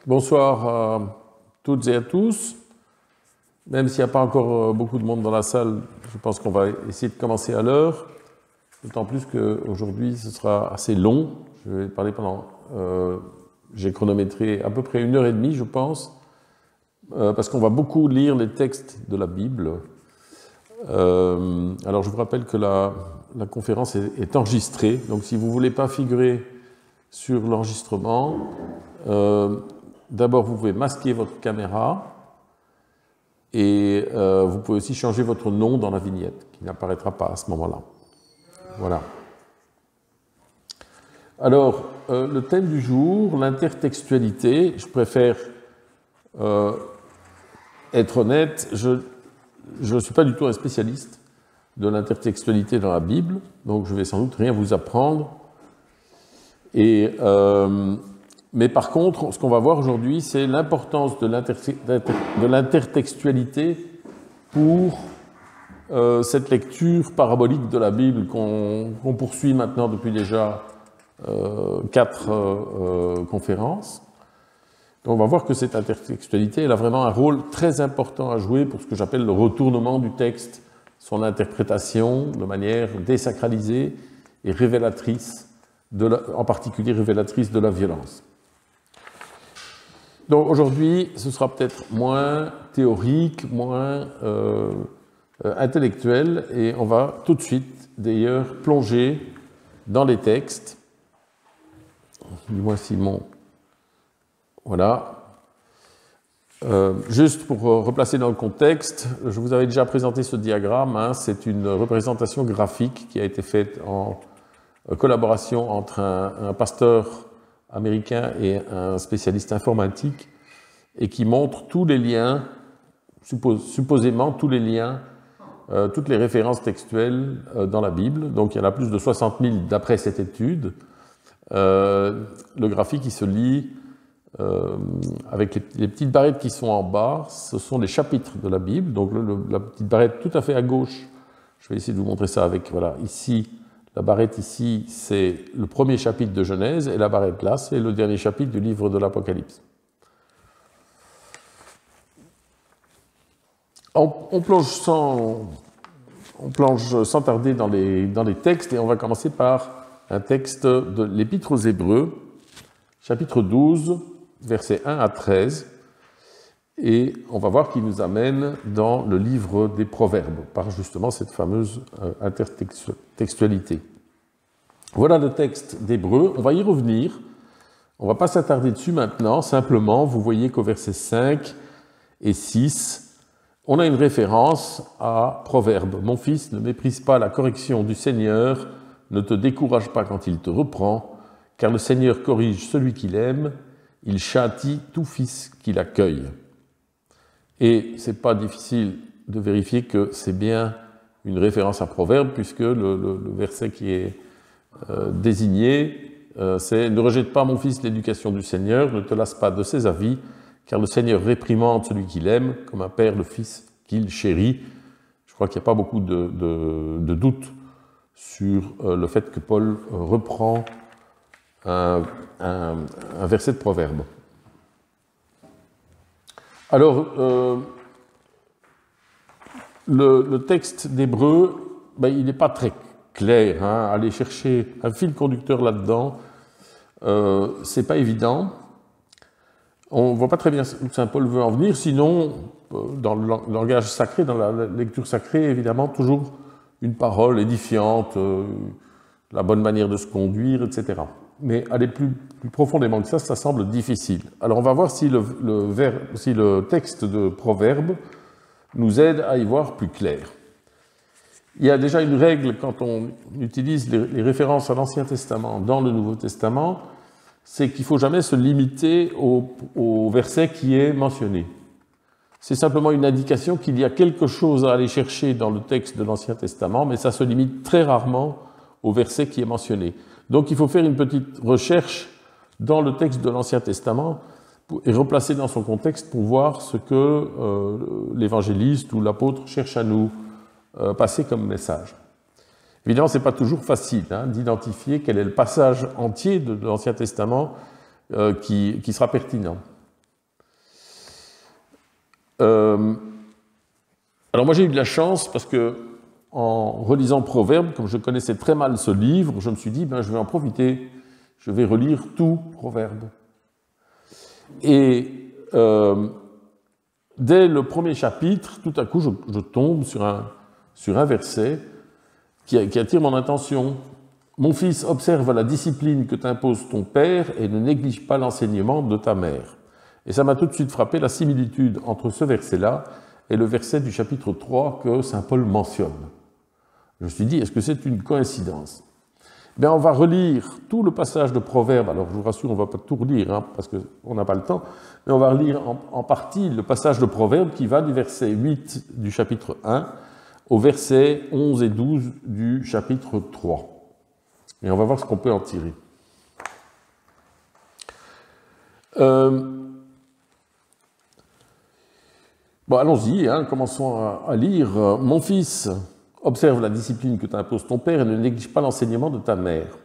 Bonsoir à toutes et à tous. Même s'il n'y a pas encore beaucoup de monde dans la salle, je pense qu'on va essayer de commencer à l'heure. D'autant plus qu'aujourd'hui, ce sera assez long. Je vais parler pendant... j'ai chronométré à peu près 1h30, je pense, parce qu'on va beaucoup lire les textes de la Bible. Alors, je vous rappelle que la conférence est enregistrée. Donc, si vous ne voulez pas figurer sur l'enregistrement, d'abord, vous pouvez masquer votre caméra et vous pouvez aussi changer votre nom dans la vignette, qui n'apparaîtra pas à ce moment-là. Voilà. Alors, le thème du jour, l'intertextualité. Je préfère être honnête, je ne suis pas du tout un spécialiste de l'intertextualité dans la Bible, donc je vais sans doute rien vous apprendre. Mais par contre, ce qu'on va voir aujourd'hui, c'est l'importance de l'intertextualité pour cette lecture parabolique de la Bible qu'on poursuit maintenant depuis déjà 4 conférences. Donc on va voir que cette intertextualité, elle a vraiment un rôle très important à jouer pour ce que j'appelle le retournement du texte, son interprétation de manière désacralisée et révélatrice, en particulier révélatrice de la violence. Donc aujourd'hui, ce sera peut-être moins théorique, moins intellectuel, et on va tout de suite, d'ailleurs, plonger dans les textes. Dis-moi Simon. Voilà. Juste pour replacer dans le contexte, je vous avais déjà présenté ce diagramme. Hein, c'est une représentation graphique qui a été faite en collaboration entre un pasteur américain et un spécialiste informatique, et qui montre tous les liens, supposément tous les liens, toutes les références textuelles dans la Bible. Donc il y en a plus de 60 000 d'après cette étude. Le graphique, il se lit avec les petites barrettes qui sont en bas, ce sont les chapitres de la Bible. Donc la petite barrette tout à fait à gauche, je vais essayer de vous montrer ça avec, voilà, ici, la barrette ici, c'est le premier chapitre de Genèse, et la barrette là, c'est le dernier chapitre du livre de l'Apocalypse. On plonge sans tarder dans les textes, et on va commencer par un texte de l'Épître aux Hébreux, chapitre 12, versets 1 à 13, et on va voir qu'il nous amène dans le livre des Proverbes, par justement cette fameuse intertextualité. Voilà le texte d'Hébreux, on va y revenir, on ne va pas s'attarder dessus maintenant, simplement, vous voyez qu'au verset 5 et 6, on a une référence à Proverbe. « Mon fils, ne méprise pas la correction du Seigneur, ne te décourage pas quand il te reprend, car le Seigneur corrige celui qu'il aime, il châtie tout fils qu'il accueille. » Et ce n'est pas difficile de vérifier que c'est bien une référence à Proverbe, puisque le verset qui est désigné, c'est « Ne rejette pas, mon fils, l'éducation du Seigneur, ne te lasse pas de ses avis, car le Seigneur réprimande celui qu'il aime, comme un père le fils qu'il chérit. » Je crois qu'il n'y a pas beaucoup de doute sur le fait que Paul reprend un verset de Proverbe. Alors, le texte d'Hébreux, il n'est pas très clair. Hein. Aller chercher un fil conducteur là-dedans, c'est pas évident. On ne voit pas très bien où Saint Paul veut en venir, sinon, dans le langage sacré, dans la lecture sacrée, évidemment, toujours une parole édifiante, la bonne manière de se conduire, etc. Mais aller plus profondément que ça semble difficile. Alors on va voir si le texte de Proverbe nous aide à y voir plus clair. Il y a déjà une règle quand on utilise les références à l'Ancien Testament dans le Nouveau Testament, c'est qu'il ne faut jamais se limiter au verset qui est mentionné. C'est simplement une indication qu'il y a quelque chose à aller chercher dans le texte de l'Ancien Testament, mais ça se limite très rarement au verset qui est mentionné. Donc il faut faire une petite recherche dans le texte de l'Ancien Testament et replacer dans son contexte pour voir ce que l'évangéliste ou l'apôtre cherche à nous passer comme message. Évidemment, ce n'est pas toujours facile d'identifier quel est le passage entier de l'Ancien Testament qui sera pertinent. Alors moi j'ai eu de la chance parce que en relisant Proverbes, comme je connaissais très mal ce livre, je me suis dit, ben, je vais en profiter, je vais relire tout Proverbes. Et dès le premier chapitre, tout à coup, je tombe sur un verset qui attire mon attention. « Mon fils, observe la discipline que t'impose ton père et ne néglige pas l'enseignement de ta mère. » Et ça m'a tout de suite frappé la similitude entre ce verset-là et le verset du chapitre 3 que saint Paul mentionne. Je me suis dit, est-ce que c'est une coïncidence? Bien, on va relire tout le passage de Proverbes. Alors, je vous rassure, on ne va pas tout relire, hein, parce qu'on n'a pas le temps, mais on va relire en partie le passage de Proverbes qui va du verset 8 du chapitre 1 au verset 11 et 12 du chapitre 3. Et on va voir ce qu'on peut en tirer. Bon, allons-y, hein, commençons à lire. « Mon fils, observe la discipline que t'impose ton père et ne néglige pas l'enseignement de ta mère. »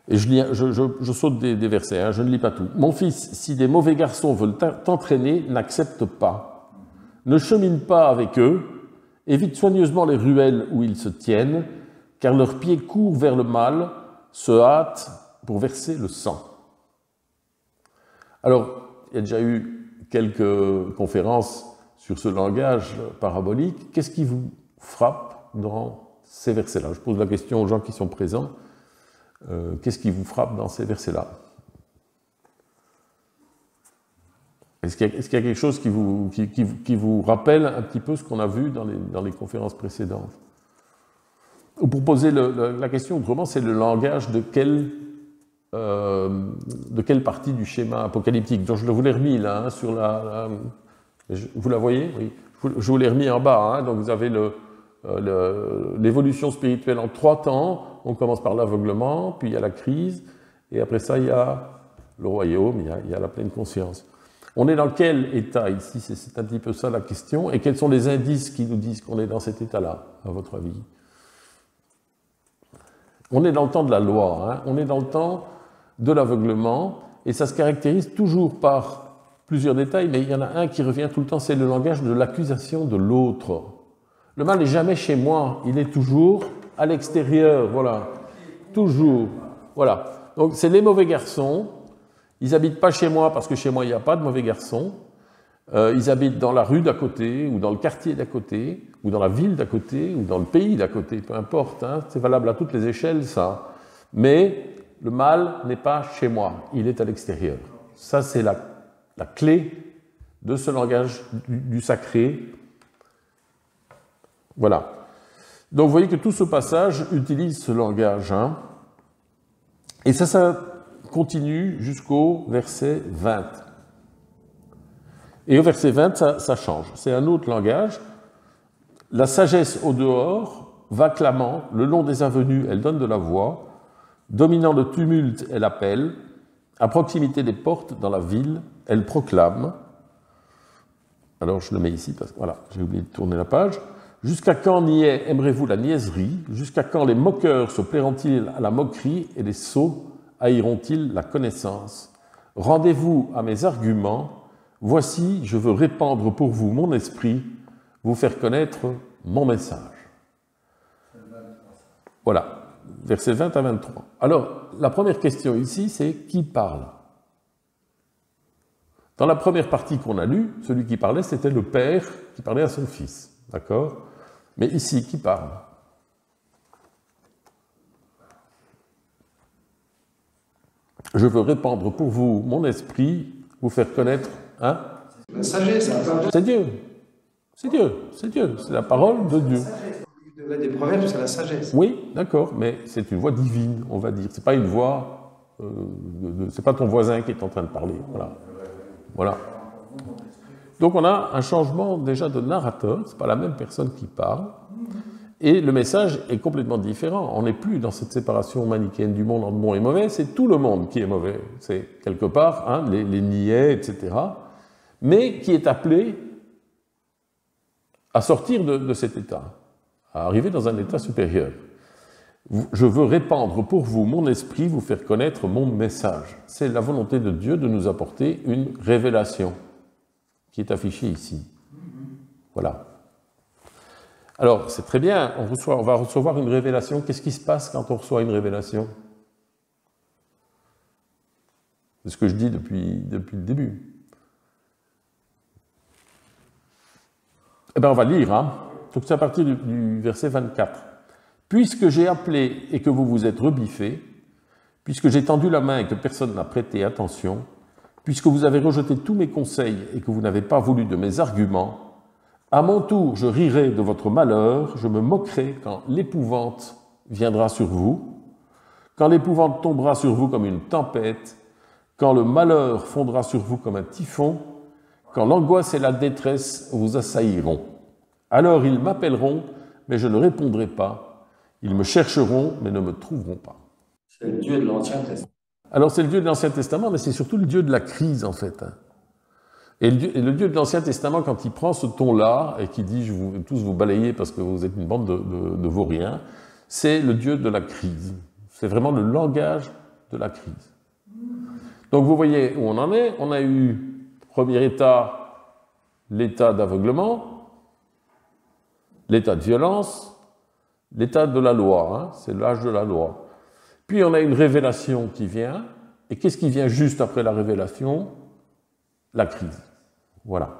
Et je saute des versets, hein, je ne lis pas tout. « Mon fils, si des mauvais garçons veulent t'entraîner, n'accepte pas. Ne chemine pas avec eux, évite soigneusement les ruelles où ils se tiennent, car leurs pieds courent vers le mal, se hâtent pour verser le sang. » Alors, il y a déjà eu quelques conférences sur ce langage parabolique. Qu'est-ce qui vous frappe dans ces versets-là? Je pose la question aux gens qui sont présents. Qu'est-ce qui vous frappe dans ces versets-là? Est-ce qu'il y a quelque chose qui vous rappelle un petit peu ce qu'on a vu dans les conférences précédentes? Ou pour poser la question autrement, c'est le langage de quelle partie du schéma apocalyptique? Donc je vous l'ai remis là, hein, sur vous la voyez? Oui. Je vous l'ai remis en bas, hein, donc vous avez l'évolution spirituelle en 3 temps. On commence par l'aveuglement, puis il y a la crise, et après ça il y a le royaume, il y a la pleine conscience. On est dans quel état ici? C'est un petit peu ça la question. Et quels sont les indices qui nous disent qu'on est dans cet état-là, à votre avis? On est dans le temps de la loi, hein, on est dans le temps de l'aveuglement, et ça se caractérise toujours par plusieurs détails, mais il y en a un qui revient tout le temps, c'est le langage de l'accusation de l'autre. Le mal n'est jamais chez moi, il est toujours à l'extérieur, voilà, toujours, voilà. Donc c'est les mauvais garçons, ils n'habitent pas chez moi parce que chez moi il n'y a pas de mauvais garçons, ils habitent dans la rue d'à côté, ou dans le quartier d'à côté, ou dans la ville d'à côté, ou dans le pays d'à côté, peu importe, hein, c'est valable à toutes les échelles ça, mais le mal n'est pas chez moi, il est à l'extérieur. Ça c'est la clé de ce langage du sacré. Voilà. Donc vous voyez que tout ce passage utilise ce langage. Hein. Et ça continue jusqu'au verset 20. Et au verset 20, ça change. C'est un autre langage. La sagesse au dehors va clamant, le long des avenues, elle donne de la voix, dominant le tumulte, elle appelle, à proximité des portes dans la ville, elle proclame. Alors je le mets ici parce que voilà, j'ai oublié de tourner la page. Jusqu'à quand niais aimerez-vous la niaiserie? Jusqu'à quand les moqueurs se plairont-ils à la moquerie et les sots haïront-ils la connaissance? Rendez-vous à mes arguments. Voici, je veux répandre pour vous mon esprit, vous faire connaître mon message. Voilà, versets 20 à 23. Alors, la première question ici, c'est qui parle? Dans la première partie qu'on a lue, celui qui parlait, c'était le père qui parlait à son fils. D'accord? Mais ici, qui parle? Je veux répandre pour vous mon esprit, vous faire connaître, hein? La sagesse. C'est Dieu. C'est Dieu. C'est Dieu. C'est la parole de Dieu. Des proverbes, c'est la sagesse. Oui, d'accord, mais c'est une voix divine, on va dire. C'est pas une voix. C'est pas ton voisin qui est en train de parler. Voilà. Voilà. Donc on a un changement déjà de narrateur, c'est pas la même personne qui parle, et le message est complètement différent. On n'est plus dans cette séparation manichéenne du monde en bon et mauvais, c'est tout le monde qui est mauvais. C'est quelque part, hein, les niais, etc., mais qui est appelé à sortir de cet état, à arriver dans un état supérieur. Je veux répandre pour vous mon esprit, vous faire connaître mon message. C'est la volonté de Dieu de nous apporter une révélation. qui est affiché ici. Voilà. Alors, c'est très bien, on va recevoir une révélation. Qu'est-ce qui se passe quand on reçoit une révélation? C'est ce que je dis depuis le début. Eh bien, on va lire, hein. Donc, c'est à partir du verset 24. « Puisque j'ai appelé et que vous vous êtes rebiffés, puisque j'ai tendu la main et que personne n'a prêté attention, puisque vous avez rejeté tous mes conseils et que vous n'avez pas voulu de mes arguments, à mon tour, je rirai de votre malheur, je me moquerai quand l'épouvante viendra sur vous, quand l'épouvante tombera sur vous comme une tempête, quand le malheur fondra sur vous comme un typhon, quand l'angoisse et la détresse vous assailliront. Alors ils m'appelleront, mais je ne répondrai pas. Ils me chercheront, mais ne me trouveront pas. » C'est le Dieu de l'Ancien Testament. Alors c'est le Dieu de l'Ancien Testament, mais c'est surtout le Dieu de la crise, en fait. Et le Dieu de l'Ancien Testament, quand il prend ce ton-là, et qui dit « je vais tous vous balayer parce que vous êtes une bande de vauriens », c'est le Dieu de la crise. C'est vraiment le langage de la crise. Donc vous voyez où on en est. On a eu, premier état, l'état d'aveuglement, l'état de violence, l'état de la loi, hein, c'est l'âge de la loi. Puis on a une révélation qui vient, et qu'est-ce qui vient juste après la révélation? La crise. Voilà.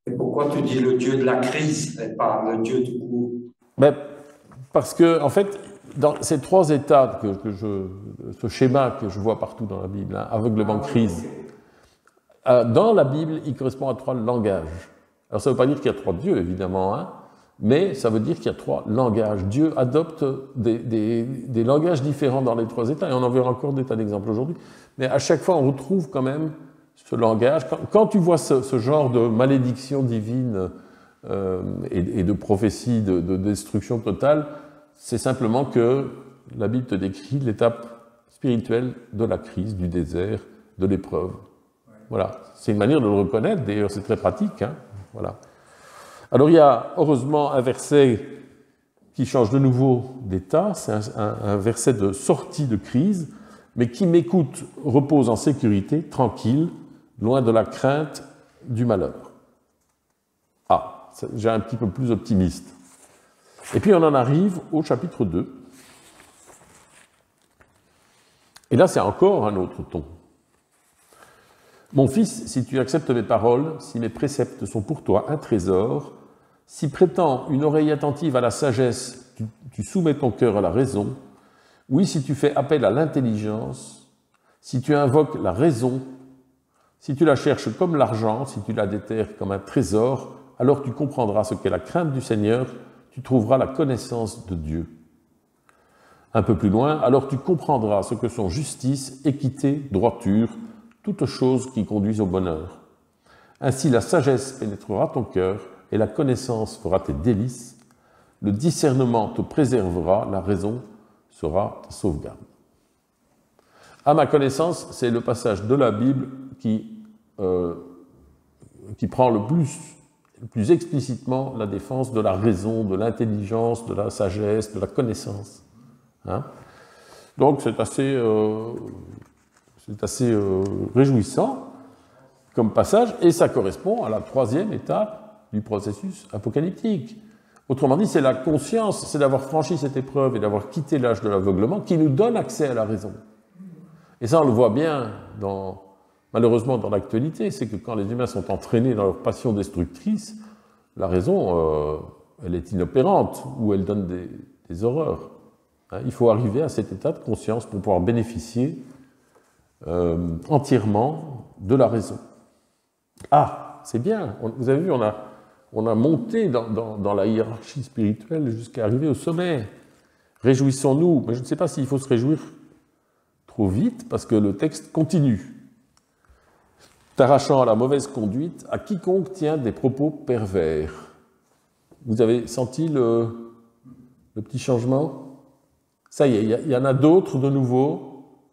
Et pourquoi tu dis le Dieu de la crise et pas le Dieu du coup? Ben, parce que, en fait, dans ces trois états, ce schéma que je vois partout dans la Bible, hein, aveuglement, crise, dans la Bible, il correspond à trois langages. Alors ça ne veut pas dire qu'il y a trois dieux, évidemment, hein, mais ça veut dire qu'il y a trois langages. Dieu adopte des langages différents dans les trois états, et on en verra encore des tas d'exemples aujourd'hui. Mais à chaque fois, on retrouve quand même ce langage. Quand tu vois ce genre de malédiction divine et de prophétie de destruction totale, c'est simplement que la Bible te décrit l'étape spirituelle de la crise, du désert, de l'épreuve. Voilà. C'est une manière de le reconnaître, d'ailleurs c'est très pratique, hein. Voilà. Alors il y a heureusement un verset qui change de nouveau d'état, c'est un verset de sortie de crise, mais qui m'écoute repose en sécurité, tranquille, loin de la crainte du malheur. Ah, j'ai un petit peu plus optimiste. Et puis on en arrive au chapitre 2. Et là c'est encore un autre ton. Mon fils, si tu acceptes mes paroles, si mes préceptes sont pour toi un trésor, si prêtant une oreille attentive à la sagesse, tu soumets ton cœur à la raison, oui, si tu fais appel à l'intelligence, si tu invoques la raison, si tu la cherches comme l'argent, si tu la déterres comme un trésor, alors tu comprendras ce qu'est la crainte du Seigneur, tu trouveras la connaissance de Dieu. Un peu plus loin, alors tu comprendras ce que sont justice, équité, droiture, toutes choses qui conduisent au bonheur. Ainsi la sagesse pénétrera ton cœur et la connaissance fera tes délices. Le discernement te préservera, la raison sera ta sauvegarde. À ma connaissance, c'est le passage de la Bible qui prend le plus explicitement la défense de la raison, de l'intelligence, de la sagesse, de la connaissance. Hein? Donc c'est assez réjouissant comme passage, et ça correspond à la troisième étape du processus apocalyptique. Autrement dit, c'est la conscience, c'est d'avoir franchi cette épreuve et d'avoir quitté l'âge de l'aveuglement qui nous donne accès à la raison. Et ça, on le voit bien, malheureusement, dans l'actualité, c'est que quand les humains sont entraînés dans leur passion destructrice, la raison, elle est inopérante, ou elle donne des horreurs. Hein, il faut arriver à cet état de conscience pour pouvoir bénéficier entièrement de la raison. Ah, c'est bien, vous avez vu, on a monté dans la hiérarchie spirituelle jusqu'à arriver au sommet. Réjouissons-nous, mais je ne sais pas s'il faut se réjouir trop vite, parce que le texte continue. T'arrachant à la mauvaise conduite, à quiconque tient des propos pervers. Vous avez senti le petit changement? Ça y est, il y en a d'autres de nouveau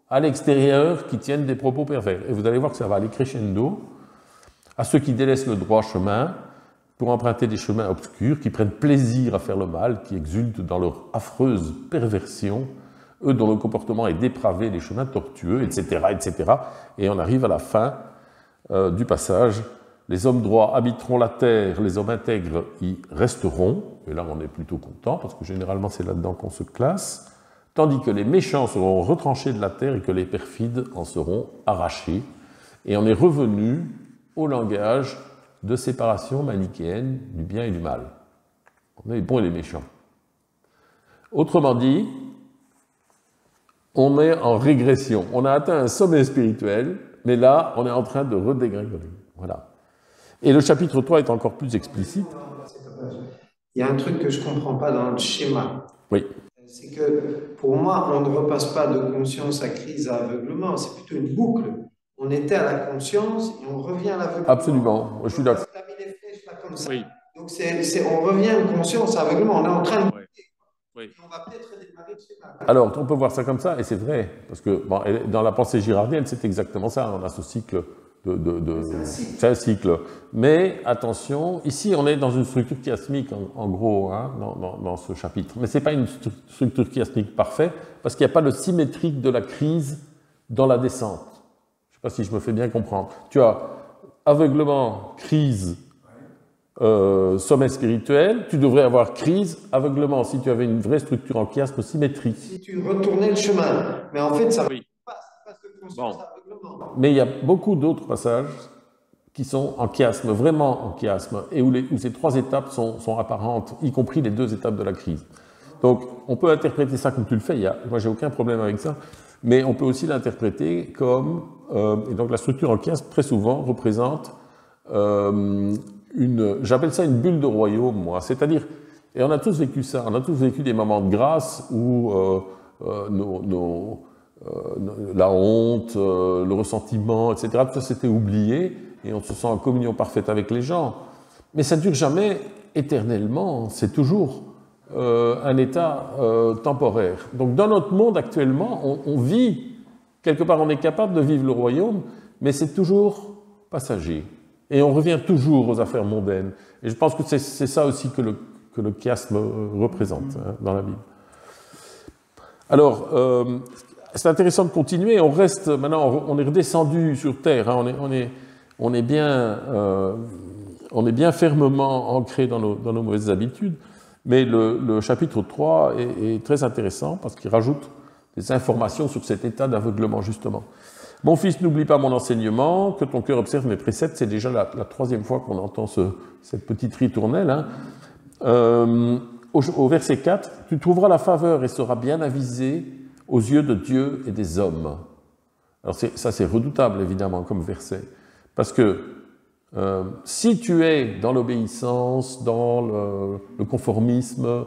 à l'extérieur qui tiennent des propos pervers. Et vous allez voir que ça va aller crescendo à ceux qui délaissent le droit chemin pour emprunter des chemins obscurs, qui prennent plaisir à faire le mal, qui exultent dans leur affreuse perversion, eux dont le comportement est dépravé, les chemins tortueux, etc., etc. Et on arrive à la fin du passage. les hommes droits habiteront la terre, les hommes intègres y resteront. Et là, on est plutôt content, parce que généralement, c'est là-dedans qu'on se classe. Tandis que les méchants seront retranchés de la terre et que les perfides en seront arrachés. Et on est revenu au langage de séparation manichéenne du bien et du mal. On a les bons et les méchants. Autrement dit, on est en régression. On a atteint un sommet spirituel, mais là, on est en train de redégringoler. Voilà. Et le chapitre 3 est encore plus explicite. Il y a un truc que je ne comprends pas dans le schéma. Oui. C'est que pour moi, on ne repasse pas de conscience à crise à aveuglement, c'est plutôt une boucle. On était à la conscience et on revient à l'aveuglement. Absolument, je suis d'accord. On a mis les flèches là comme ça. Oui. Donc on revient de conscience à aveuglement, on est en train de... Oui. On va peut-être redémarrer le schéma. Alors, on peut voir ça comme ça, et c'est vrai, parce que bon, dans la pensée girardienne, c'est exactement ça, on a ce cycle c'est un cycle. Mais attention, ici on est dans une structure chiasmique en gros, hein, dans ce chapitre. Mais ce n'est pas une structure chiasmique parfaite, parce qu'il n'y a pas de symétrique de la crise dans la descente. Je ne sais pas si je me fais bien comprendre. Tu as aveuglement, crise, sommet spirituel, tu devrais avoir crise, aveuglement, si tu avais une vraie structure en chiasme symétrique. Si tu retournais le chemin, mais en fait ça oui. passe de conscience à aveuglement. Mais il y a beaucoup d'autres passages qui sont en chiasme, vraiment en chiasme, et où ces trois étapes sont apparentes, y compris les deux étapes de la crise. Donc, on peut interpréter ça comme tu le fais, moi j'ai aucun problème avec ça, mais on peut aussi l'interpréter comme, et donc la structure en chiasme, très souvent, représente j'appelle ça une bulle de royaume, moi, c'est-à-dire, et on a tous vécu ça, on a tous vécu des moments de grâce où la honte, le ressentiment, etc. Tout ça s'était oublié et on se sent en communion parfaite avec les gens. Mais ça ne dure jamais éternellement, c'est toujours un état temporaire. Donc dans notre monde actuellement, on vit, quelque part on est capable de vivre le royaume, mais c'est toujours passager. Et on revient toujours aux affaires mondaines. Et je pense que c'est ça aussi que le chiasme représente dans la Bible. Alors, c'est intéressant de continuer. On reste maintenant, on est redescendu sur terre. Hein, on est bien fermement ancré dans nos mauvaises habitudes. Mais le chapitre 3 est très intéressant parce qu'il rajoute des informations sur cet état d'aveuglement justement. Mon fils, n'oublie pas mon enseignement, que ton cœur observe mes préceptes. C'est déjà la troisième fois qu'on entend cette petite ritournelle. Hein. Au verset 4, tu trouveras la faveur et seras bien avisé aux yeux de Dieu et des hommes. Alors ça c'est redoutable évidemment comme verset, parce que si tu es dans l'obéissance, dans le conformisme,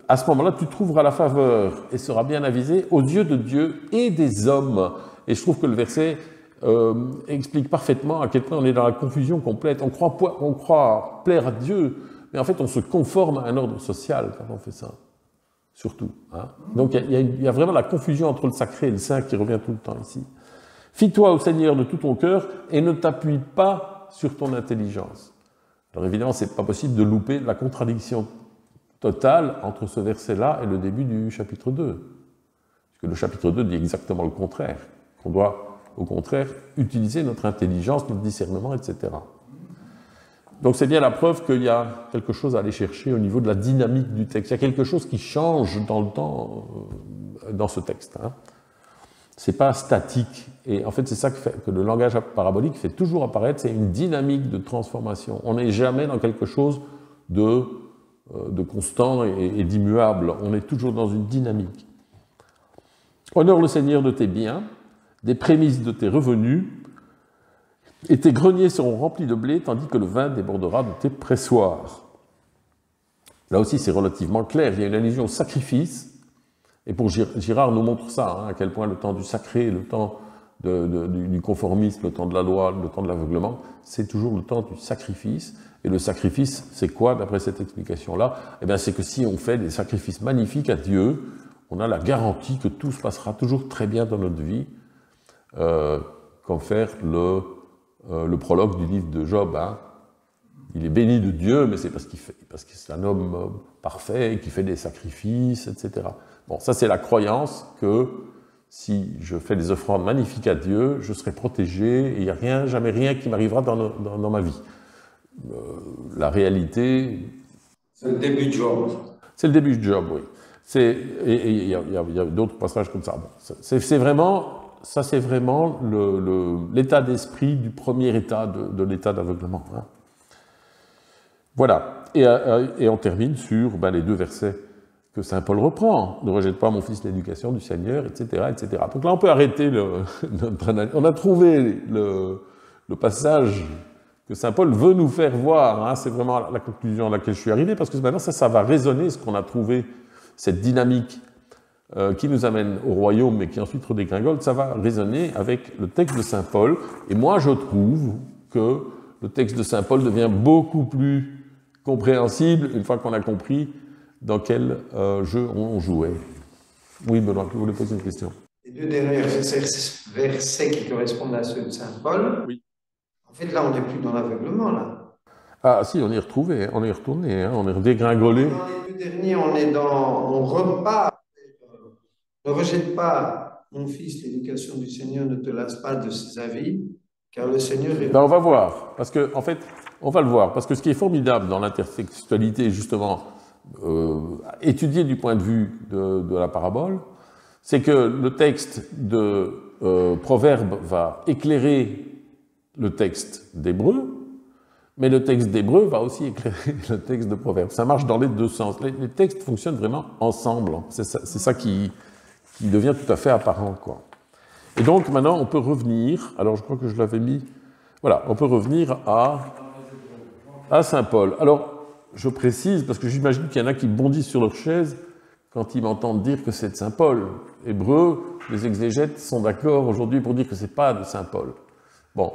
à ce moment-là tu trouveras la faveur et seras bien avisé aux yeux de Dieu et des hommes. Et je trouve que le verset explique parfaitement à quel point on est dans la confusion complète. On croit plaire à Dieu, mais en fait on se conforme à un ordre social quand on fait ça. Surtout. Hein. Donc il y a vraiment la confusion entre le sacré et le saint qui revient tout le temps ici. Fie-toi au Seigneur de tout ton cœur et ne t'appuie pas sur ton intelligence. Alors évidemment, c'est pas possible de louper la contradiction totale entre ce verset-là et le début du chapitre 2. Parce que le chapitre 2 dit exactement le contraire. Qu'on doit, au contraire, utiliser notre intelligence, notre discernement, etc. Donc c'est bien la preuve qu'il y a quelque chose à aller chercher au niveau de la dynamique du texte. Il y a quelque chose qui change dans le temps, dans ce texte. Hein. C'est pas statique. Et en fait, c'est ça que le langage parabolique fait toujours apparaître, c'est une dynamique de transformation. On n'est jamais dans quelque chose de constant et d'immuable. On est toujours dans une dynamique. Honore le Seigneur de tes biens, des prémices de tes revenus, et tes greniers seront remplis de blé, tandis que le vin débordera de tes pressoirs. Là aussi, c'est relativement clair. Il y a une allusion au sacrifice. Et pour Girard nous montre ça, hein, à quel point le temps du sacré, le temps du conformisme, le temps de la loi, le temps de l'aveuglement, c'est toujours le temps du sacrifice. Et le sacrifice, c'est quoi, d'après cette explication-là? Eh bien, c'est que si on fait des sacrifices magnifiques à Dieu, on a la garantie que tout se passera toujours très bien dans notre vie, comme faire le prologue du livre de Job. Hein. Il est béni de Dieu, mais c'est parce que c'est un homme parfait, qui fait des sacrifices, etc. Bon, ça c'est la croyance que si je fais des offrandes magnifiques à Dieu, je serai protégé et il n'y a rien, jamais rien qui m'arrivera dans ma vie. La réalité... C'est le début du job. C'est le début du job, oui. Et il y a d'autres passages comme ça. Bon, c'est vraiment l'état d'esprit du premier état de l'état d'aveuglement. Hein. Voilà. Et on termine sur les 2 versets que saint Paul reprend. Ne rejette pas, mon fils, l'éducation du Seigneur, etc., etc. Donc là, on peut arrêter notre analyse. On a trouvé le passage que saint Paul veut nous faire voir. Hein. C'est vraiment la conclusion à laquelle je suis arrivé, parce que maintenant, ça va résonner, ce qu'on a trouvé, cette dynamique qui nous amène au royaume et qui ensuite redégringole, ça va résonner avec le texte de saint Paul. Et moi, je trouve que le texte de saint Paul devient beaucoup plus compréhensible une fois qu'on a compris dans quel jeu on jouait. Oui, Benoît, vous voulez poser une question? Les 2 derniers versets qui correspondent à ceux de saint Paul, oui. En fait, là, on n'est plus dans l'aveuglement, là. Ah si, on y est retrouvé, on est retourné, hein, on est redégringolé. Dans les 2 derniers, on repart. Ne rejette pas, mon fils, l'éducation du Seigneur, ne te lasse pas de ses avis, car le Seigneur est... On va voir, parce que, en fait, on va le voir, parce que ce qui est formidable dans l'intertextualité, justement, étudié du point de vue de la parabole, c'est que le texte de Proverbe va éclairer le texte d'Hébreu, mais le texte d'Hébreu va aussi éclairer le texte de Proverbe. Ça marche dans les 2 sens. Les textes fonctionnent vraiment ensemble. C'est ça qui devient tout à fait apparent, quoi. Et donc, maintenant, on peut revenir, alors je crois que je l'avais mis, voilà, on peut revenir à saint Paul. Alors, je précise, parce que j'imagine qu'il y en a qui bondissent sur leur chaise quand ils m'entendent dire que c'est de saint Paul. Hébreu, les exégètes sont d'accord aujourd'hui pour dire que c'est pas de saint Paul. Bon,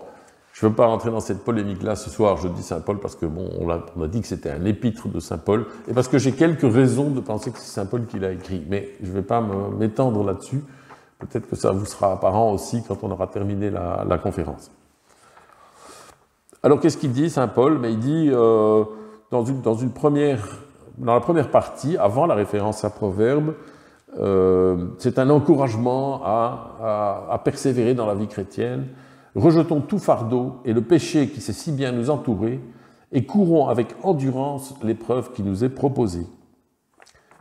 je ne veux pas rentrer dans cette polémique-là ce soir, je dis saint Paul parce que, bon, on a dit que c'était un épître de saint Paul, et parce que j'ai quelques raisons de penser que c'est saint Paul qui l'a écrit, mais je ne vais pas m'étendre là-dessus. Peut-être que ça vous sera apparent aussi quand on aura terminé la conférence. Alors, qu'est-ce qu'il dit, saint Paul? Mais il dit, dans la première partie, avant la référence à Proverbe, c'est un encouragement à persévérer dans la vie chrétienne. Rejetons tout fardeau et le péché qui sait si bien nous entourer, et courons avec endurance l'épreuve qui nous est proposée.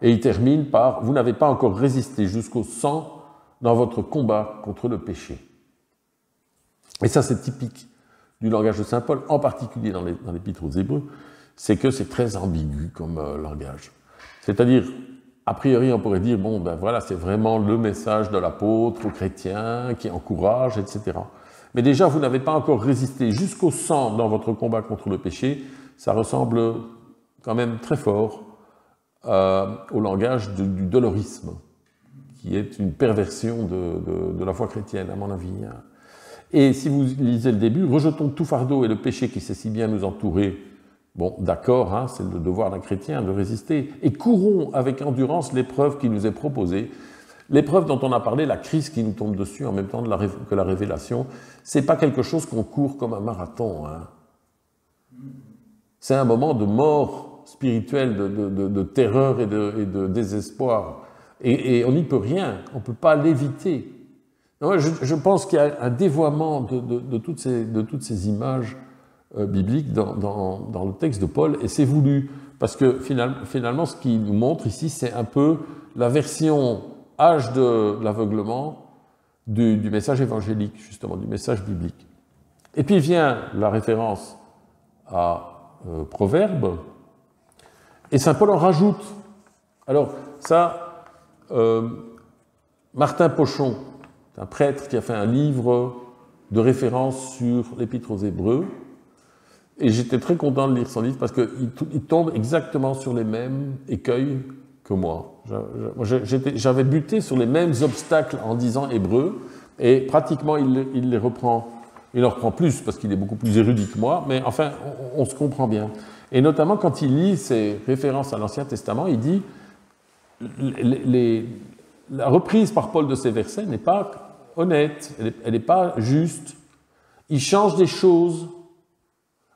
Et il termine par « Vous n'avez pas encore résisté jusqu'au sang dans votre combat contre le péché. » Et ça, c'est typique du langage de saint Paul, en particulier dans l'Épître aux Hébreux, c'est que c'est très ambigu comme langage. C'est-à-dire, a priori, on pourrait dire, bon, ben voilà, c'est vraiment le message de l'apôtre aux chrétiens qui encourage, etc. Mais déjà, vous n'avez pas encore résisté jusqu'au sang dans votre combat contre le péché. Ça ressemble quand même très fort au langage du dolorisme, qui est une perversion de la foi chrétienne, à mon avis. Et si vous lisez le début, « Rejetons tout fardeau et le péché qui sait si bien nous entourer », bon, d'accord, hein, c'est le devoir d'un chrétien de résister, et courons avec endurance l'épreuve qui nous est proposée. L'épreuve dont on a parlé, la crise qui nous tombe dessus en même temps que la révélation, c'est pas quelque chose qu'on court comme un marathon. Hein. C'est un moment de mort spirituelle, de terreur et de désespoir. Et on n'y peut rien, on ne peut pas l'éviter. Je pense qu'il y a un dévoiement de toutes ces images bibliques dans le texte de Paul, et c'est voulu, parce que finalement, ce qu'il nous montre ici, c'est un peu la version âge de l'aveuglement du message évangélique, justement, du message biblique. Et puis vient la référence à Proverbe, et saint Paul en rajoute. Alors ça, Martin Pochon, un prêtre qui a fait un livre de référence sur l'Épître aux Hébreux, et j'étais très content de lire son livre parce qu'il tombe exactement sur les mêmes écueils que moi. J'avais buté sur les mêmes obstacles en disant hébreu, et pratiquement il les reprend. Il en reprend plus parce qu'il est beaucoup plus érudit que moi, mais enfin, on se comprend bien. Et notamment quand il lit ses références à l'Ancien Testament, il dit la reprise par Paul de ces versets n'est pas honnête, elle n'est pas juste. Il change des choses.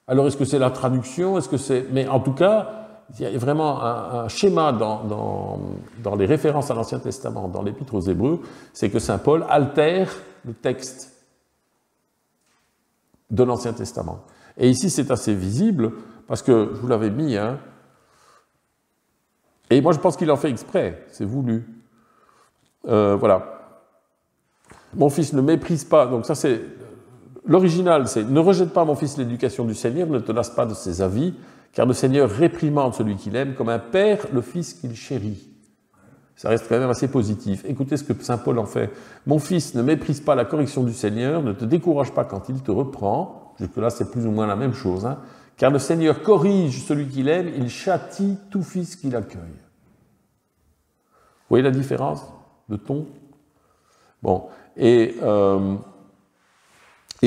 Alors est-ce que c'est la traduction? Est-ce que c'est... Mais en tout cas, il y a vraiment un schéma dans les références à l'Ancien Testament, dans l'Épître aux Hébreux, c'est que saint Paul altère le texte de l'Ancien Testament. Et ici, c'est assez visible, parce que je vous l'avais mis, hein, et moi je pense qu'il en fait exprès, c'est voulu. Voilà. Mon fils ne méprise pas, donc ça c'est... L'original, c'est « Ne rejette pas, mon fils, l'éducation du Seigneur, ne te lasse pas de ses avis, car le Seigneur réprimande celui qu'il aime, comme un père le fils qu'il chérit. » Ça reste quand même assez positif. Écoutez ce que saint Paul en fait. « Mon fils, ne méprise pas la correction du Seigneur, ne te décourage pas quand il te reprend. » Jusque-là, c'est plus ou moins la même chose. Hein. « Car le Seigneur corrige celui qu'il aime, il châtie tout fils qu'il accueille. » Vous voyez la différence de ton? Bon, et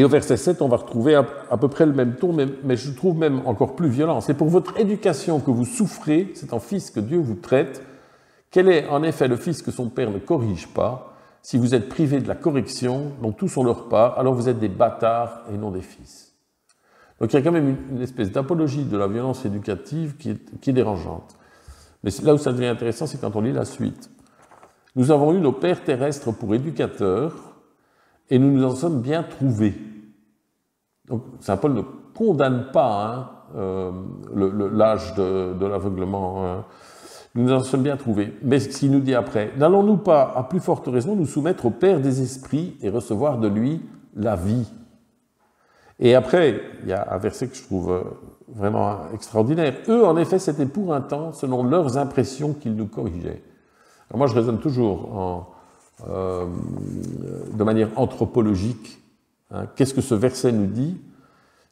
au verset 7, on va retrouver à peu près le même ton, mais je trouve même encore plus violent. « C'est pour votre éducation que vous souffrez, c'est en fils que Dieu vous traite. Quel est en effet le fils que son père ne corrige pas? Si vous êtes privés de la correction, dont tous ont leur part, alors vous êtes des bâtards et non des fils. » Donc il y a quand même une espèce d'apologie de la violence éducative qui est dérangeante. Mais là où ça devient intéressant, c'est quand on lit la suite. « Nous avons eu nos pères terrestres pour éducateurs, et nous nous en sommes bien trouvés. » Donc saint Paul ne condamne pas l'âge de l'aveuglement. Hein. Nous nous en sommes bien trouvés. Mais ce qu'il nous dit après, « N'allons-nous pas, à plus forte raison, nous soumettre au Père des esprits et recevoir de lui la vie ?» Et après, il y a un verset que je trouve vraiment extraordinaire. « Eux, en effet, c'était pour un temps, selon leurs impressions, qu'ils nous corrigeaient. » Alors moi, je raisonne toujours de manière anthropologique. Hein. Qu'est-ce que ce verset nous dit?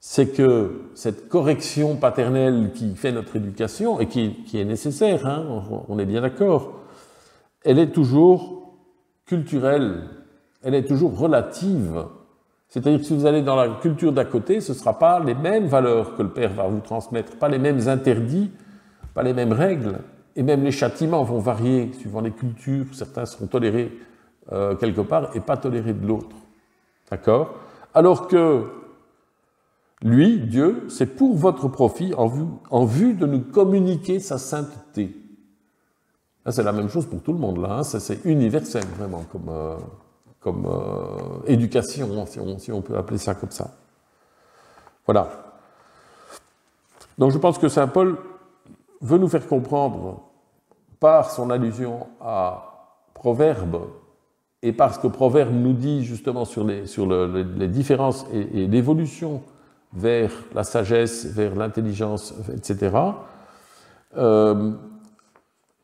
C'est que cette correction paternelle qui fait notre éducation, et qui est nécessaire, hein, on est bien d'accord, elle est toujours culturelle, elle est toujours relative. C'est-à-dire que si vous allez dans la culture d'à côté, ce ne sera pas les mêmes valeurs que le père va vous transmettre, pas les mêmes interdits, pas les mêmes règles, et même les châtiments vont varier suivant les cultures. Certains seront tolérés quelque part et pas tolérés de l'autre. D'accord? Alors que lui, Dieu, c'est pour votre profit en vue de nous communiquer sa sainteté. Là, c'est la même chose pour tout le monde, là. Hein. C'est universel, vraiment, comme éducation, si on peut appeler ça comme ça. Voilà. Donc je pense que saint Paul veut nous faire comprendre, par son allusion à Proverbe, et parce que Proverbe nous dit justement sur les différences et l'évolution vers la sagesse, vers l'intelligence, etc.,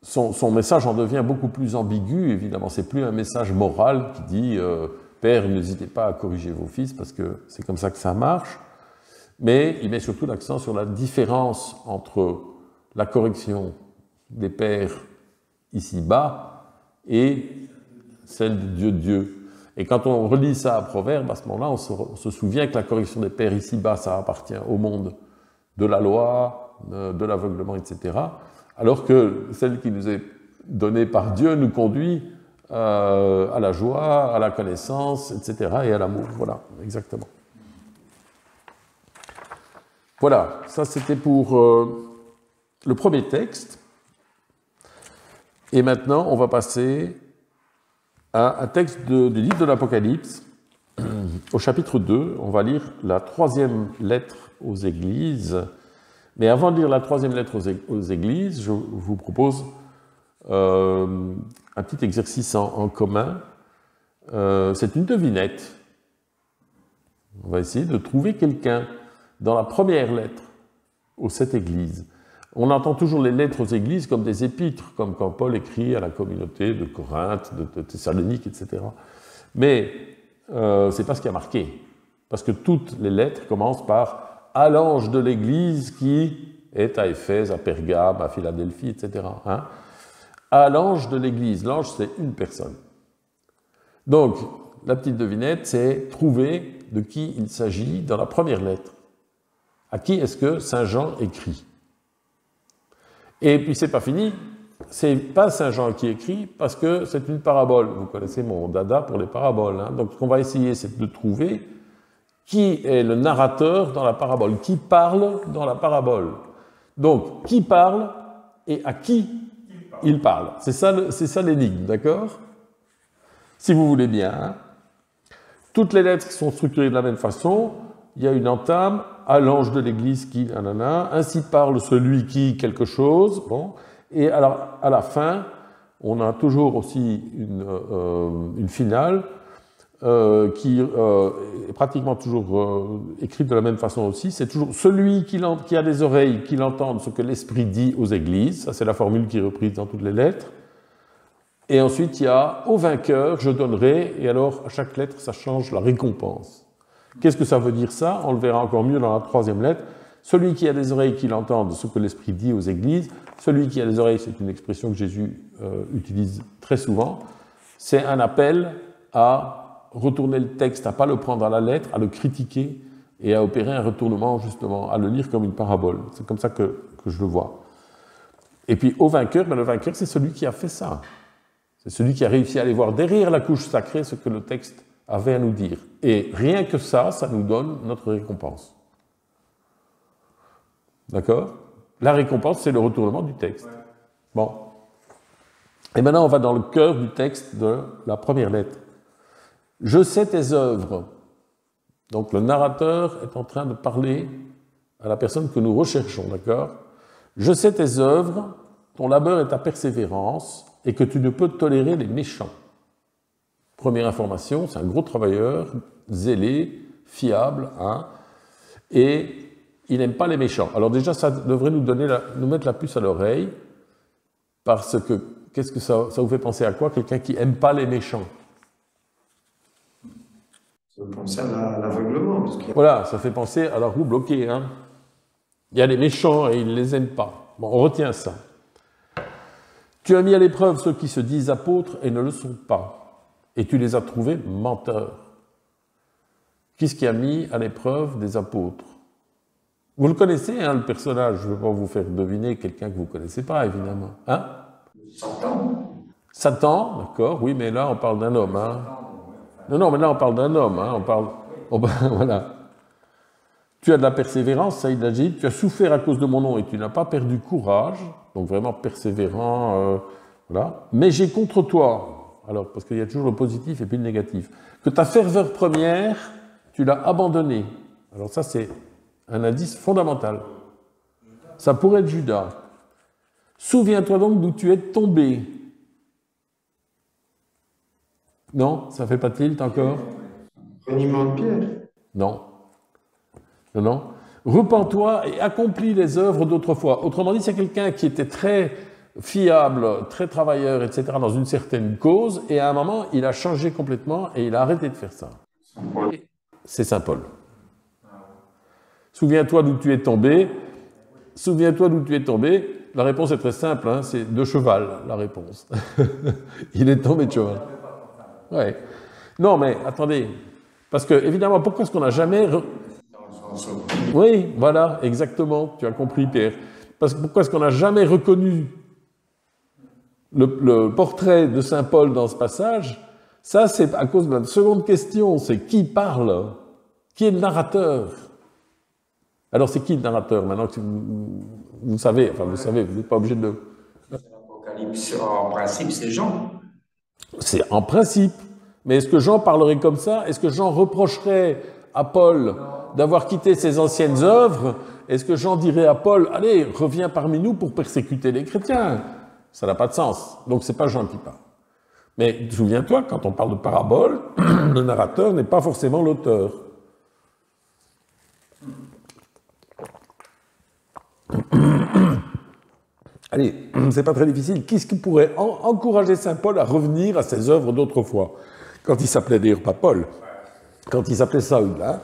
son message en devient beaucoup plus ambigu, évidemment. C'est plus un message moral qui dit « Père, n'hésitez pas à corriger vos fils, parce que c'est comme ça que ça marche », mais il met surtout l'accent sur la différence entre la correction des pères ici-bas et celle de Dieu. Et quand on relit ça à Proverbe, à ce moment-là, on se souvient que la correction des pères ici-bas, ça appartient au monde de la loi, de l'aveuglement, etc., alors que celle qui nous est donnée par Dieu nous conduit à la joie, à la connaissance, etc., et à l'amour. Voilà, exactement. Voilà, ça c'était pour le premier texte. Et maintenant, on va passer à un texte du livre de l'Apocalypse, au chapitre 2. On va lire la troisième lettre aux églises. Mais avant de lire la troisième lettre aux églises, je vous propose un petit exercice en commun. C'est une devinette. On va essayer de trouver quelqu'un dans la première lettre aux 7 églises. On entend toujours les lettres aux églises comme des épîtres, comme quand Paul écrit à la communauté de Corinthe, de Thessalonique, etc. Mais c'est pas ce qui a marqué, parce que toutes les lettres commencent par « à l'ange de l'église qui est à Éphèse, à Pergame, à Philadelphie, etc. » Hein? À l'ange de l'église. L'ange, c'est une personne. Donc, la petite devinette, c'est trouver de qui il s'agit dans la première lettre. À qui est-ce que Saint Jean écrit? Et puis c'est pas fini, c'est pas Saint Jean qui écrit parce que c'est une parabole. Vous connaissez mon dada pour les paraboles. Hein. Donc ce qu'on va essayer, c'est de trouver qui est le narrateur dans la parabole, qui parle dans la parabole. Donc, qui parle et à qui il parle. C'est ça l'énigme, d'accord? Si vous voulez bien. Hein. Toutes les lettres sont structurées de la même façon. Il y a une entame, à l'ange de l'Église qui, nanana, ainsi parle celui qui, quelque chose. Bon. Et alors, à la fin, on a toujours aussi une finale qui est pratiquement toujours écrite de la même façon aussi. C'est toujours celui qui a des oreilles, qu'il entende ce que l'Esprit dit aux églises. Ça, c'est la formule qui est reprise dans toutes les lettres. Et ensuite, il y a « au vainqueur, je donnerai », et alors, à chaque lettre, ça change la récompense. Qu'est-ce que ça veut dire ça? On le verra encore mieux dans la troisième lettre. Celui qui a des oreilles, qu'il entende ce que l'Esprit dit aux églises. Celui qui a des oreilles, c'est une expression que Jésus utilise très souvent. C'est un appel à retourner le texte, à ne pas le prendre à la lettre, à le critiquer et à opérer un retournement, justement, à le lire comme une parabole. C'est comme ça que je le vois. Et puis, au vainqueur, le vainqueur, c'est celui qui a fait ça. C'est celui qui a réussi à aller voir derrière la couche sacrée ce que le texte avait à nous dire. Et rien que ça nous donne notre récompense. D'accord? La récompense, c'est le retournement du texte. Bon. Et maintenant, on va dans le cœur du texte de la première lettre. « Je sais tes œuvres ». Donc, le narrateur est en train de parler à la personne que nous recherchons, d'accord? « Je sais tes œuvres, ton labeur et ta persévérance, et que tu ne peux tolérer les méchants. » Première information, c'est un gros travailleur, zélé, fiable, hein, et il n'aime pas les méchants. Alors déjà, ça devrait nous mettre la puce à l'oreille, parce que, qu'est-ce que ça vous fait penser à quoi? Quelqu'un qui n'aime pas les méchants. Ça fait penser à l'aveuglement. Voilà, ça fait penser à la roue bloquée. Hein. Il y a les méchants et ils ne les aiment pas. Bon, on retient ça. Tu as mis à l'épreuve ceux qui se disent apôtres et ne le sont pas, et tu les as trouvés menteurs. Qu'est-ce qui a mis à l'épreuve des apôtres? Vous le connaissez, hein, le personnage, je ne vais pas vous faire deviner quelqu'un que vous ne connaissez pas, évidemment. Hein? Satan. Satan, d'accord, oui, mais là on parle d'un homme. Hein. Non, mais là on parle d'un homme, hein, voilà. Tu as de la persévérance, ça il a dit, tu as souffert à cause de mon nom et tu n'as pas perdu courage, donc vraiment persévérant, voilà. Mais j'ai contre toi, alors parce qu'il y a toujours le positif et puis le négatif, que ta ferveur première, tu l'as abandonnée. Alors ça c'est un indice fondamental. Ça pourrait être Judas. Souviens-toi donc d'où tu es tombé. Non, ça fait pas tilt encore? Reniement de Pierre. Non. Non. Repens-toi et accomplis les œuvres d'autrefois. Autrement dit, c'est quelqu'un qui était très fiable, très travailleur, etc., dans une certaine cause, et à un moment, il a changé complètement et il a arrêté de faire ça. C'est Saint Paul. Souviens-toi d'où tu es tombé. Souviens-toi d'où tu es tombé. La réponse est très simple, hein, c'est de cheval, la réponse. Il est tombé de cheval. Ouais. Non, mais attendez. Parce que, évidemment, pourquoi est-ce qu'on n'a jamais... Oui, voilà, exactement, tu as compris, Pierre. Parce que pourquoi est-ce qu'on n'a jamais reconnu le portrait de Saint Paul dans ce passage? Ça, c'est à cause de la seconde question, c'est qui parle? Qui est le narrateur? Alors, c'est qui le narrateur? Maintenant que vous savez, vous n'êtes pas obligé de... L'Apocalypse, en principe, c'est Jean. C'est en principe. Mais est-ce que Jean parlerait comme ça? Est-ce que Jean reprocherait à Paul d'avoir quitté ses anciennes œuvres? Est-ce que Jean dirait à Paul, allez, reviens parmi nous pour persécuter les chrétiens? Ça n'a pas de sens. Donc, c'est pas Jean qui parle. Mais souviens-toi, quand on parle de parabole, le narrateur n'est pas forcément l'auteur. Allez, c'est pas très difficile. Qu'est-ce qui pourrait encourager Saint Paul à revenir à ses œuvres d'autrefois? Quand il s'appelait d'ailleurs pas Paul, quand il s'appelait Saül, hein?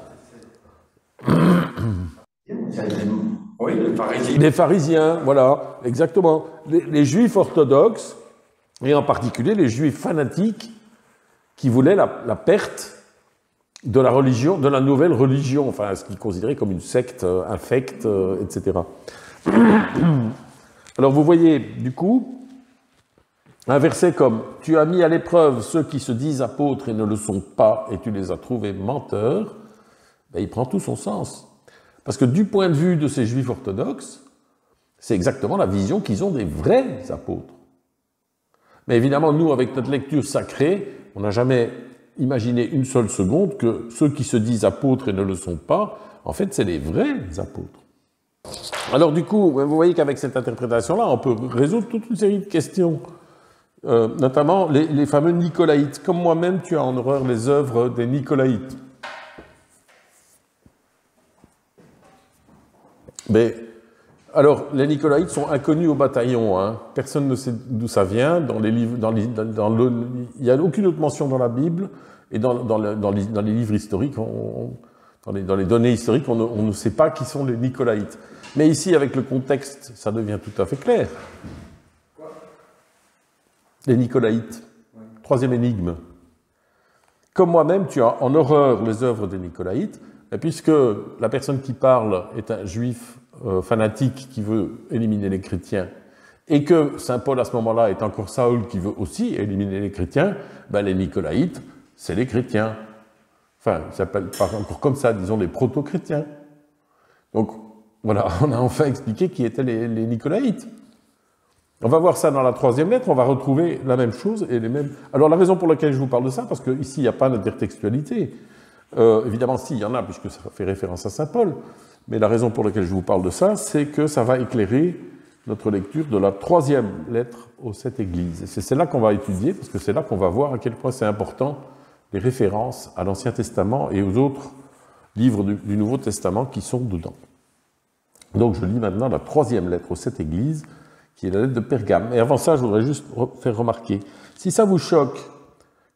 Oui, les pharisiens. Les pharisiens, voilà, exactement. Les juifs orthodoxes, et en particulier les juifs fanatiques, qui voulaient la perte de la religion, de la nouvelle religion, enfin, ce qu'ils considéraient comme une secte infecte, etc. Alors vous voyez, du coup, un verset comme « Tu as mis à l'épreuve ceux qui se disent apôtres et ne le sont pas, et tu les as trouvés menteurs », ben, il prend tout son sens. Parce que du point de vue de ces juifs orthodoxes, C'est exactement la vision qu'ils ont des vrais apôtres. Mais évidemment, nous, avec notre lecture sacrée, on n'a jamais imaginé une seule seconde que ceux qui se disent apôtres et ne le sont pas, en fait, c'est les vrais apôtres. Alors du coup, vous voyez qu'avec cette interprétation-là, on peut résoudre toute une série de questions, notamment les fameux Nicolaïtes. Comme moi-même, tu as en horreur les œuvres des Nicolaïtes. Mais, alors, les Nicolaïtes sont inconnus au bataillon. Hein. Personne ne sait d'où ça vient. Dans les livres, il n'y a aucune autre mention dans la Bible et dans les livres historiques, dans les données historiques, on ne sait pas qui sont les Nicolaïtes. Mais ici, avec le contexte, ça devient tout à fait clair. Les Nicolaïtes. Ouais. Troisième énigme. Comme moi-même, tu as en horreur les œuvres des Nicolaïtes, et puisque la personne qui parle est un juif fanatique qui veut éliminer les chrétiens, et que saint Paul, à ce moment-là, est encore Saül qui veut aussi éliminer les chrétiens, ben les Nicolaïtes, c'est les chrétiens. Enfin, ils s'appellent pas encore comme ça, disons les proto-chrétiens. Donc, voilà, on a enfin expliqué qui étaient les Nicolaïtes. On va voir ça dans la troisième lettre, on va retrouver la même chose et les mêmes... Alors, la raison pour laquelle je vous parle de ça, parce qu'ici, il n'y a pas d'intertextualité. Évidemment, si, il y en a, puisque ça fait référence à saint Paul. Mais la raison pour laquelle je vous parle de ça, c'est que ça va éclairer notre lecture de la troisième lettre aux 7 églises. Et c'est celle-là qu'on va étudier, parce que c'est là qu'on va voir à quel point c'est important les références à l'Ancien Testament et aux autres livres du Nouveau Testament qui sont dedans. Donc je lis maintenant la troisième lettre aux 7 églises, qui est la lettre de Pergame. Et avant ça, je voudrais juste faire remarquer, si ça vous choque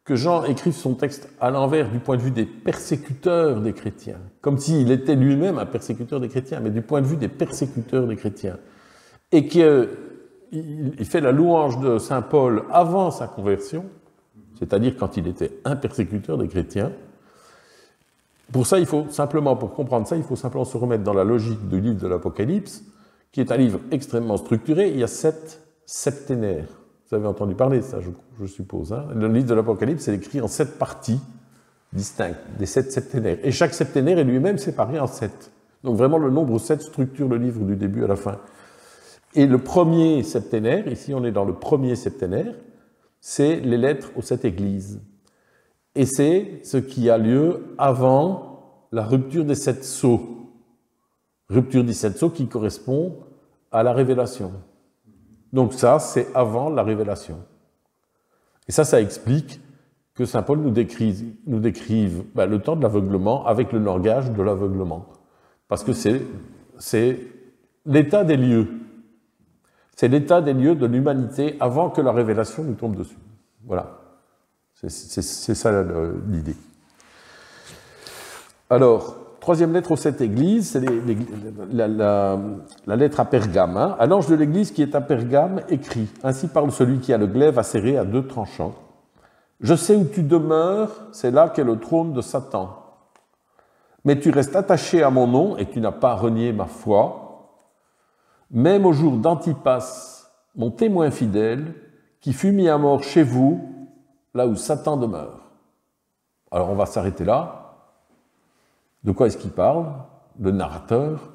que Jean écrive son texte à l'envers du point de vue des persécuteurs des chrétiens, comme s'il était lui-même un persécuteur des chrétiens, mais du point de vue des persécuteurs des chrétiens, et qu'il fait la louange de saint Paul avant sa conversion, c'est-à-dire quand il était un persécuteur des chrétiens. Pour ça, pour comprendre ça, il faut simplement se remettre dans la logique du livre de l'Apocalypse, qui est un livre extrêmement structuré. Il y a 7 septénaires. Vous avez entendu parler de ça, je suppose. Hein. Le livre de l'Apocalypse est écrit en 7 parties distinctes, des 7 septénaires. Et chaque septénaire est lui-même séparé en 7. Donc vraiment, le nombre 7 structure le livre du début à la fin. Et le premier septénaire, ici on est dans le premier septénaire, c'est les lettres aux 7 églises. Et c'est ce qui a lieu avant la rupture des 7 sceaux. Rupture des 7 sceaux qui correspond à la révélation. Donc ça, c'est avant la révélation. Et ça explique que saint Paul nous décrive le temps de l'aveuglement avec le langage de l'aveuglement. Parce que c'est l'état des lieux. C'est l'état des lieux de l'humanité avant que la révélation nous tombe dessus. Voilà. C'est ça l'idée. Alors, troisième lettre aux 7 églises, c'est la lettre à Pergame. Hein. À l'ange de l'église qui est à Pergame, écrit, ainsi parle celui qui a le glaive acéré à 2 tranchants. Je sais où tu demeures, c'est là qu'est le trône de Satan. Mais tu restes attaché à mon nom et tu n'as pas renié ma foi. Même au jour d'Antipas, mon témoin fidèle, qui fut mis à mort chez vous, là où Satan demeure. Alors on va s'arrêter là. De quoi est-ce qu'il parle? Le narrateur.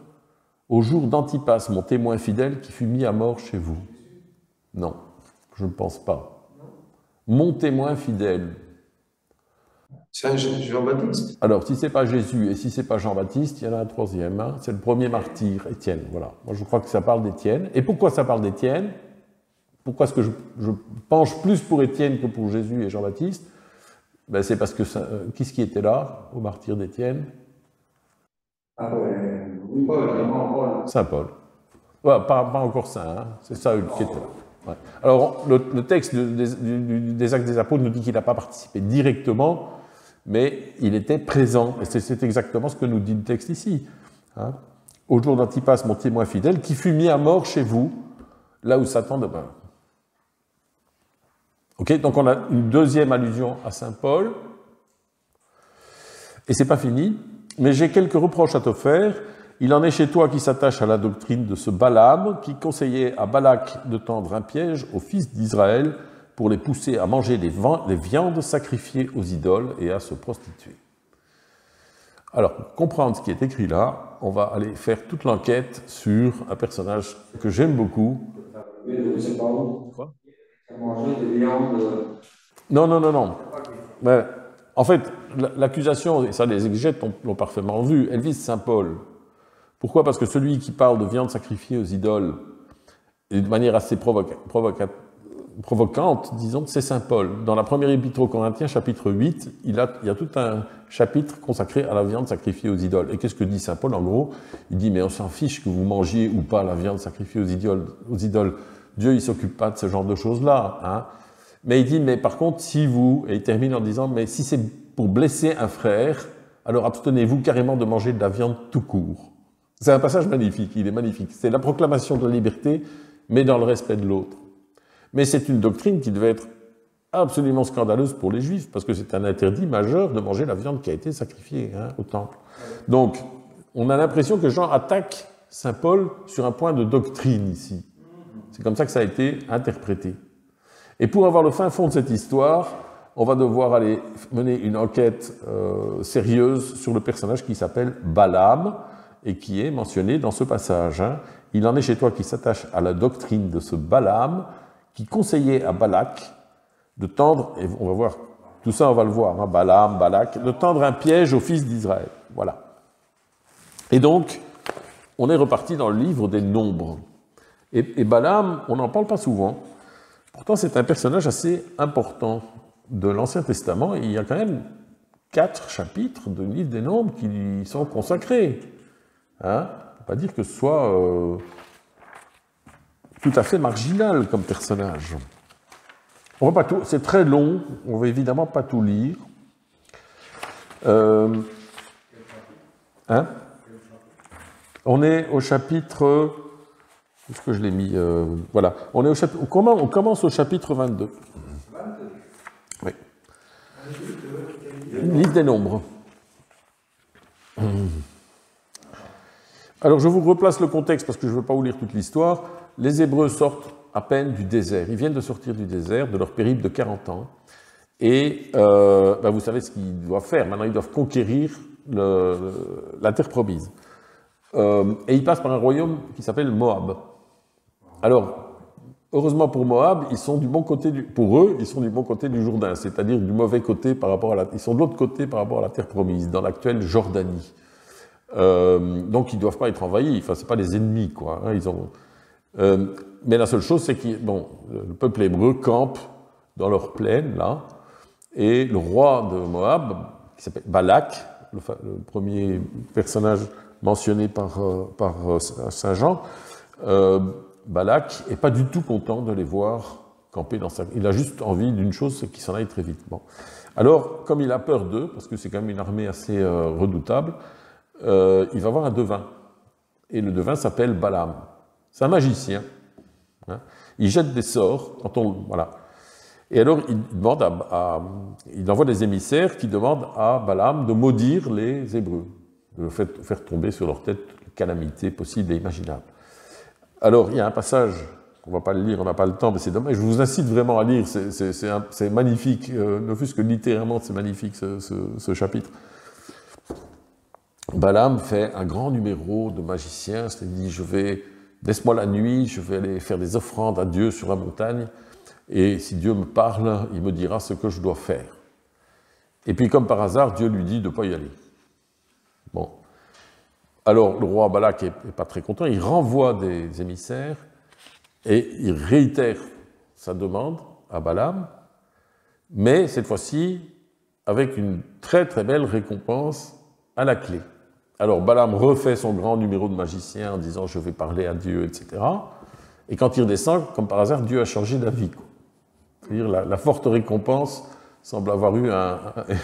Au jour d'Antipas, mon témoin fidèle, qui fut mis à mort chez vous. Non, je ne pense pas. Mon témoin fidèle. C'est Jean-Baptiste. Alors, si ce n'est pas Jésus et si ce n'est pas Jean-Baptiste, il y en a un troisième. Hein, c'est le premier martyr, Étienne. Voilà. Moi, je crois que ça parle d'Étienne. Et pourquoi ça parle d'Étienne? Pourquoi est-ce que je penche plus pour Étienne que pour Jésus et Jean-Baptiste? Ben, c'est parce que qui est-ce qui était là au martyr d'Étienne? Ah ouais, oui, Paul. Saint Paul. Ouais, pas encore saint, hein, c'est Saül qui était là. Ouais. Alors, le texte des Actes des Apôtres nous dit qu'il n'a pas participé directement, mais il était présent. Et c'est exactement ce que nous dit le texte ici. Hein. Au jour d'Antipas, mon témoin fidèle, qui fut mis à mort chez vous, là où Satan demeure. Ok, donc on a une deuxième allusion à saint Paul. Et c'est pas fini. Mais j'ai quelques reproches à te faire. Il en est chez toi qui s'attache à la doctrine de ce Balaam, qui conseillait à Balak de tendre un piège aux fils d'Israël pour les pousser à manger les viandes sacrifiées aux idoles et à se prostituer. Alors, pour comprendre ce qui est écrit là, on va aller faire toute l'enquête sur un personnage que j'aime beaucoup. C'est pas où? Quoi? Manger des viandes. Non, non, non, non. Mais, en fait, l'accusation, et ça les exégètes l'ont parfaitement vu, elle vise saint Paul. Pourquoi? Parce que celui qui parle de viande sacrifiée aux idoles, et de manière assez provocante, disons, c'est saint Paul. Dans la première épître aux Corinthiens, chapitre 8, il y a tout un chapitre consacré à la viande sacrifiée aux idoles. Et qu'est-ce que dit saint Paul? En gros, il dit, mais on s'en fiche que vous mangiez ou pas la viande sacrifiée aux idoles. Dieu, il ne s'occupe pas de ce genre de choses-là. Hein. Mais il dit, mais par contre, si vous, et il termine en disant, mais si c'est pour blesser un frère, alors abstenez-vous carrément de manger de la viande tout court. C'est un passage magnifique, il est magnifique. C'est la proclamation de la liberté, mais dans le respect de l'autre. Mais c'est une doctrine qui devait être absolument scandaleuse pour les Juifs, parce que c'est un interdit majeur de manger la viande qui a été sacrifiée au temple. Donc, on a l'impression que Jean attaque saint Paul sur un point de doctrine ici. C'est comme ça que ça a été interprété. Et pour avoir le fin fond de cette histoire, on va devoir aller mener une enquête sérieuse sur le personnage qui s'appelle Balaam, et qui est mentionné dans ce passage. Hein. Il en est chez toi qui s'attache à la doctrine de ce Balaam, qui conseillait à Balak de tendre, et on va voir, tout ça on va le voir, hein, Balaam, Balak, de tendre un piège aux fils d'Israël. Voilà. Et donc, on est reparti dans le livre des Nombres. Et Balaam, on n'en parle pas souvent. Pourtant, c'est un personnage assez important de l'Ancien Testament. Et il y a quand même 4 chapitres du livre des Nombres qui lui sont consacrés. Hein? On ne peut pas dire que ce soit tout à fait marginal comme personnage. On va pas tout, c'est très long, on ne va évidemment pas tout lire. Hein? On est au chapitre... Est-ce que je l'ai mis voilà. On est au chapitre. On commence au chapitre 22. 22. Oui. Livre des Nombres. Alors, je vous replace le contexte parce que je ne veux pas vous lire toute l'histoire. Les Hébreux sortent à peine du désert. Ils viennent de sortir du désert, de leur périple de 40 ans. Et vous savez ce qu'ils doivent faire. Maintenant, ils doivent conquérir la terre promise. Et ils passent par un royaume qui s'appelle Moab. Alors, heureusement pour Moab, ils sont du bon côté pour eux, ils sont du bon côté du Jourdain, c'est-à-dire du mauvais côté par rapport à ils sont de l'autre côté par rapport à la terre promise, dans l'actuelle Jordanie. Donc ils ne doivent pas être envahis, enfin c'est pas des ennemis, quoi. Hein, mais la seule chose, c'est que le peuple hébreu campe dans leur plaine, là, et le roi de Moab, qui s'appelle Balak, le premier personnage mentionné par Saint Jean, Balak n'est pas du tout content de les voir camper dans sa... Il a juste envie d'une chose, c'est qu'ils s'en aillent très vite. Bon. Alors, comme il a peur d'eux, parce que c'est quand même une armée assez redoutable, il va voir un devin. Et le devin s'appelle Balaam. C'est un magicien. Hein. Il jette des sorts voilà. Et alors, il envoie des émissaires qui demandent à Balaam de maudire les Hébreux, de faire tomber sur leur tête les calamités possibles et imaginables. Alors, il y a un passage, on ne va pas le lire, on n'a pas le temps, mais c'est dommage, je vous incite vraiment à lire, c'est magnifique, ne fût-ce que littéralement, c'est magnifique ce chapitre. Balaam fait un grand numéro de magicien, c'est-à-dire, laisse-moi la nuit, je vais aller faire des offrandes à Dieu sur la montagne, et si Dieu me parle, il me dira ce que je dois faire. Et puis, comme par hasard, Dieu lui dit de ne pas y aller. Bon. Alors, le roi Balak n'est pas très content, il renvoie des émissaires et il réitère sa demande à Balaam, mais cette fois-ci avec une très très belle récompense à la clé. Alors, Balaam refait son grand numéro de magicien en disant « je vais parler à Dieu », etc. Et quand il redescend, comme par hasard, Dieu a changé d'avis. C'est-à-dire la forte récompense semble avoir eu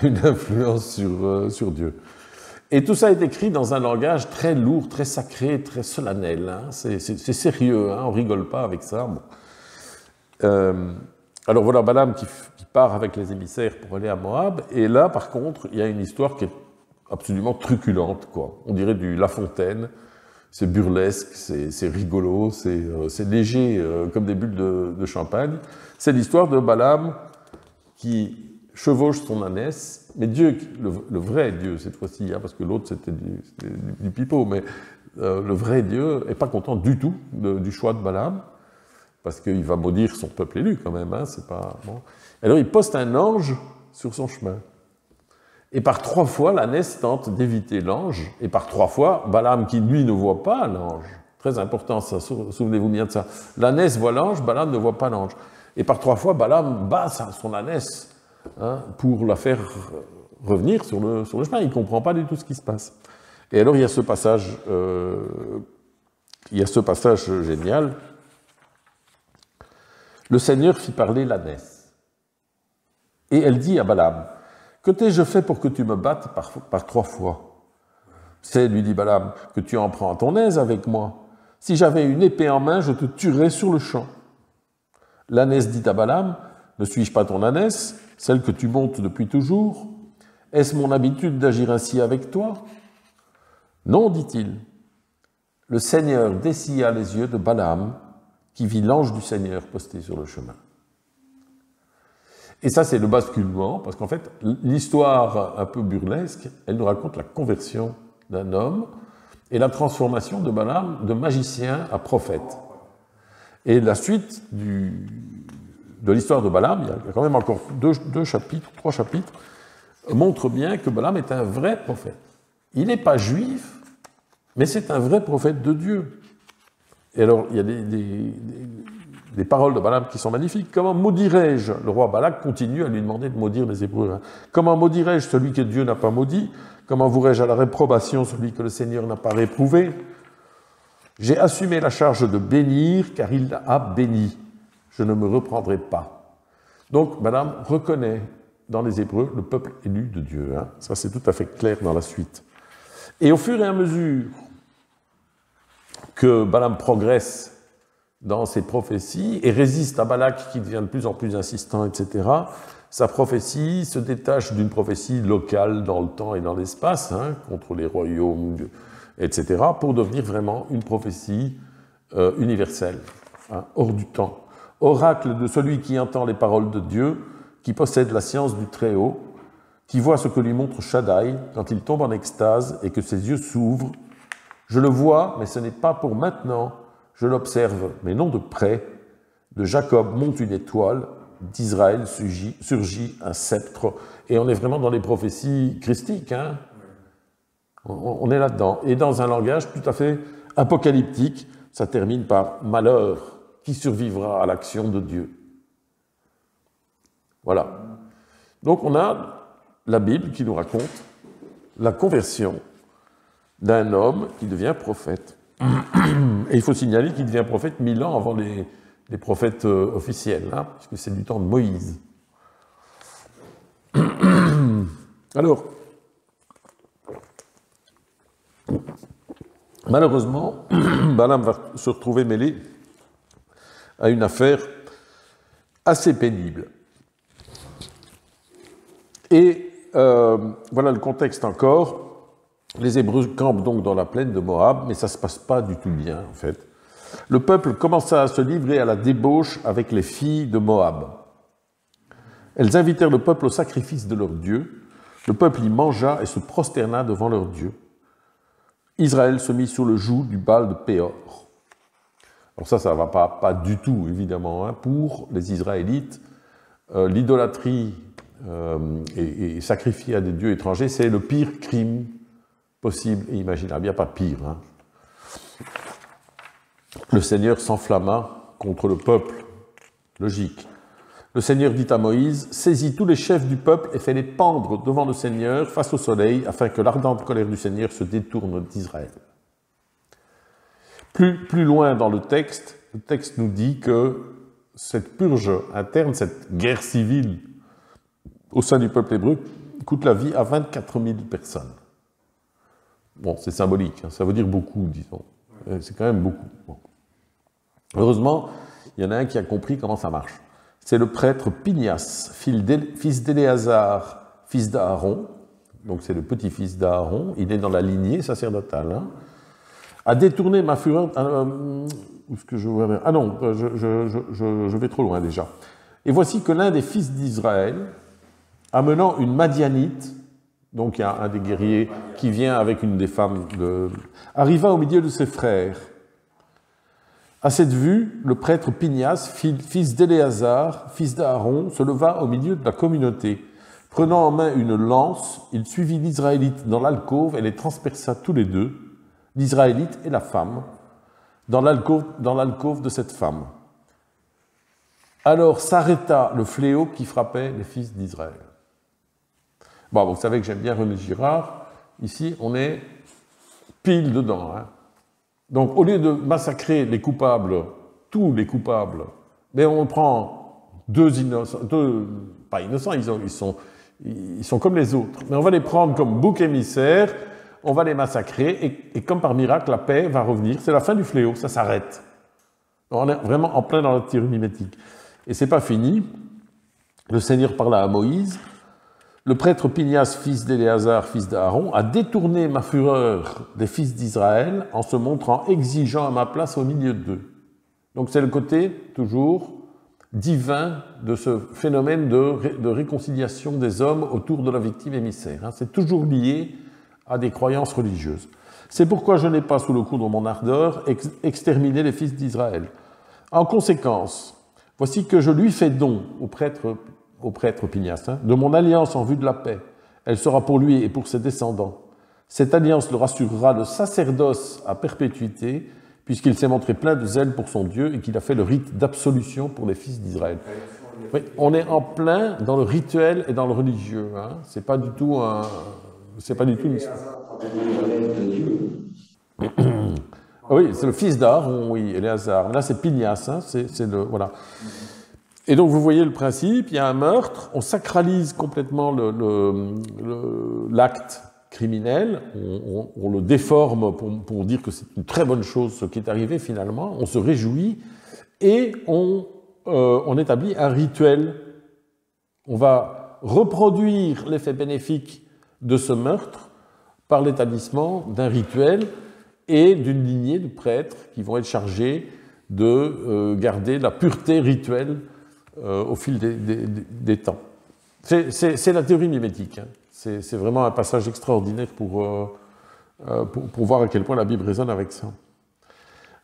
une influence sur Dieu. Et tout ça est écrit dans un langage très lourd, très sacré, très solennel. Hein. C'est sérieux, hein, on ne rigole pas avec ça. Bon. Alors voilà Balaam qui part avec les émissaires pour aller à Moab. Et là, par contre, il y a une histoire qui est absolument truculente, quoi. On dirait du La Fontaine. C'est burlesque, c'est rigolo, c'est léger comme des bulles de champagne. C'est l'histoire de Balaam qui chevauche son ânesse, mais Dieu, le vrai Dieu cette fois-ci, hein, parce que l'autre c'était du pipeau, mais le vrai Dieu n'est pas content du tout du choix de Balaam, parce qu'il va maudire son peuple élu quand même, hein, c'est pas bon. Alors il poste un ange sur son chemin. Et par 3 fois, l'ânesse tente d'éviter l'ange, et par 3 fois, Balaam qui lui ne voit pas l'ange. Très important ça, souvenez-vous bien de ça. L'ânesse voit l'ange, Balaam ne voit pas l'ange. Et par 3 fois, Balaam bat son ânesse, hein, pour la faire revenir sur le chemin. Il ne comprend pas du tout ce qui se passe. Et alors il y a ce passage, génial. Le Seigneur fit parler l'ânesse. Et elle dit à Balaam, « Que t'ai-je fait pour que tu me battes par 3 fois ?» « C'est, lui dit Balaam, que tu en prends à ton aise avec moi. Si j'avais une épée en main, je te tuerais sur le champ. » L'ânesse dit à Balaam, « Ne suis-je pas ton ânesse, celle que tu montes depuis toujours? Est-ce mon habitude d'agir ainsi avec toi? » Non, dit-il. Le Seigneur dessilla les yeux de Balaam, qui vit l'ange du Seigneur posté sur le chemin. Et ça, c'est le basculement, parce qu'en fait, l'histoire un peu burlesque, elle nous raconte la conversion d'un homme et la transformation de Balaam de magicien à prophète. Et la suite de l'histoire de Balaam, il y a quand même encore 3 chapitres, montre bien que Balaam est un vrai prophète. Il n'est pas juif, mais c'est un vrai prophète de Dieu. Et alors, il y a des paroles de Balaam qui sont magnifiques. « Comment maudirais-je » Le roi Balak continue à lui demander de maudire les Hébreux. Hein. « Comment maudirais-je celui que Dieu n'a pas maudit? Comment vouerais-je à la réprobation celui que le Seigneur n'a pas réprouvé? J'ai assumé la charge de bénir, car il a béni. Je ne me reprendrai pas. » Donc, Balaam reconnaît dans les Hébreux le peuple élu de Dieu. Hein. Ça, c'est tout à fait clair dans la suite. Et au fur et à mesure que Balaam progresse dans ses prophéties et résiste à Balak qui devient de plus en plus insistant, etc., sa prophétie se détache d'une prophétie locale dans le temps et dans l'espace, hein, contre les royaumes, etc., pour devenir vraiment une prophétie universelle, hein, hors du temps. Oracle de celui qui entend les paroles de Dieu, qui possède la science du Très-Haut, qui voit ce que lui montre Shaddai quand il tombe en extase et que ses yeux s'ouvrent. Je le vois, mais ce n'est pas pour maintenant. Je l'observe, mais non de près. De Jacob monte une étoile, d'Israël surgit un sceptre. Et on est vraiment dans les prophéties christiques. Hein. On est là-dedans. Et dans un langage tout à fait apocalyptique, ça termine par « malheur, qui survivra à l'action de Dieu ?» Voilà. Donc on a la Bible qui nous raconte la conversion d'un homme qui devient prophète. Et il faut signaler qu'il devient prophète 1000 ans avant les prophètes officiels, hein, puisque c'est du temps de Moïse. Alors, malheureusement, Balaam va se retrouver mêlé à une affaire assez pénible. Et voilà le contexte encore. Les Hébreux campent donc dans la plaine de Moab, mais ça ne se passe pas du tout bien, en fait. Le peuple commença à se livrer à la débauche avec les filles de Moab. Elles invitèrent le peuple au sacrifice de leur Dieu. Le peuple y mangea et se prosterna devant leur Dieu. Israël se mit sous le joug du Baal de Péor. Alors ça ne va pas du tout, évidemment. Hein. Pour les Israélites, l'idolâtrie et sacrifier à des dieux étrangers, c'est le pire crime possible et imaginable. Il n'y a pas pire. Hein. Le Seigneur s'enflamma contre le peuple. Logique. Le Seigneur dit à Moïse, « Saisis tous les chefs du peuple et fais-les pendre devant le Seigneur face au soleil, afin que l'ardente colère du Seigneur se détourne d'Israël. » Plus loin dans le texte nous dit que cette purge interne, cette guerre civile au sein du peuple hébreu, coûte la vie à 24 000 personnes. Bon, c'est symbolique, hein, ça veut dire beaucoup, disons. C'est quand même beaucoup. Bon. Heureusement, il y en a un qui a compris comment ça marche. C'est le prêtre Pinias, fils d'Éléazar, fils d'Aaron, donc c'est le petit-fils d'Aaron, il est dans la lignée sacerdotale, hein, a détourné ma fureur... où est-ce que je vois... Ah non, je vais trop loin déjà. Et voici que l'un des fils d'Israël amenant une Madianite, donc il y a un des guerriers qui vient avec une des femmes, arriva au milieu de ses frères. À cette vue, le prêtre Pinias, fils d'Éléazar, fils d'Aaron, se leva au milieu de la communauté. Prenant en main une lance, il suivit l'Israélite dans l'alcôve et les transperça tous les deux, l'Israélite et la femme, dans l'alcôve de cette femme. Alors s'arrêta le fléau qui frappait les fils d'Israël. Bon, vous savez que j'aime bien René Girard. Ici, on est pile dedans. Hein. Donc, au lieu de massacrer les coupables, tous les coupables, mais on prend deux innocents, pas innocents, ils sont comme les autres, mais on va les prendre comme bouc émissaire, on va les massacrer, et comme par miracle, la paix va revenir. C'est la fin du fléau, ça s'arrête. On est vraiment en plein dans la théorie mimétique. Et c'est pas fini. Le Seigneur parla à Moïse. Le prêtre Pinias, fils d'Éléazar, fils d'Aaron, a détourné ma fureur des fils d'Israël en se montrant exigeant à ma place au milieu d'eux. Donc c'est le côté, toujours, divin de ce phénomène de réconciliation des hommes autour de la victime émissaire. C'est toujours lié à des croyances religieuses. C'est pourquoi je n'ai pas, sous le coup de mon ardeur, exterminé les fils d'Israël. En conséquence, voici que je lui fais don au prêtre Pinias, de mon alliance en vue de la paix. Elle sera pour lui et pour ses descendants. Cette alliance leur assurera le sacerdoce à perpétuité, puisqu'il s'est montré plein de zèle pour son Dieu et qu'il a fait le rite d'absolution pour les fils d'Israël. Oui, on est en plein dans le rituel et dans le religieux. Hein. C'est pas du tout un... C'est pas du tout une... Oui, c'est le fils d'Aaron, oui, Éléazar. Là, c'est Pinias, hein, c'est le... Voilà. Et donc, vous voyez le principe, il y a un meurtre, on sacralise complètement l'acte criminel, on le déforme pour dire que c'est une très bonne chose ce qui est arrivé finalement, on se réjouit et on établit un rituel. On va reproduire l'effet bénéfique de ce meurtre par l'établissement d'un rituel et d'une lignée de prêtres qui vont être chargés de garder la pureté rituelle au fil des temps. C'est la théorie mimétique. Hein. C'est vraiment un passage extraordinaire pour voir à quel point la Bible résonne avec ça.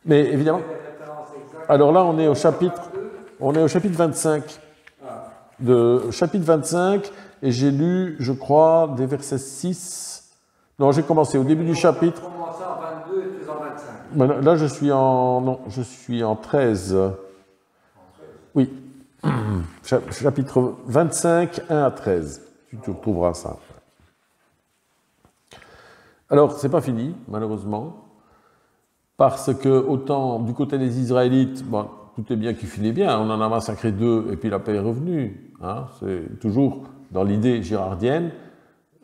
Mais évidemment, alors là, on est au chapitre 25. Chapitre 25, et j'ai lu, je crois, des versets 6. Non, j'ai commencé au début du chapitre. On commence en 22 et puis en 25. Là, je suis en 13. Oui. Chapitre 25, 1 à 13. Tu retrouveras ça. Alors, c'est pas fini, malheureusement, parce que autant du côté des Israélites, bon, tout est bien qui finit bien, on en a massacré 2 et puis la paix est revenue. Hein, c'est toujours dans l'idée girardienne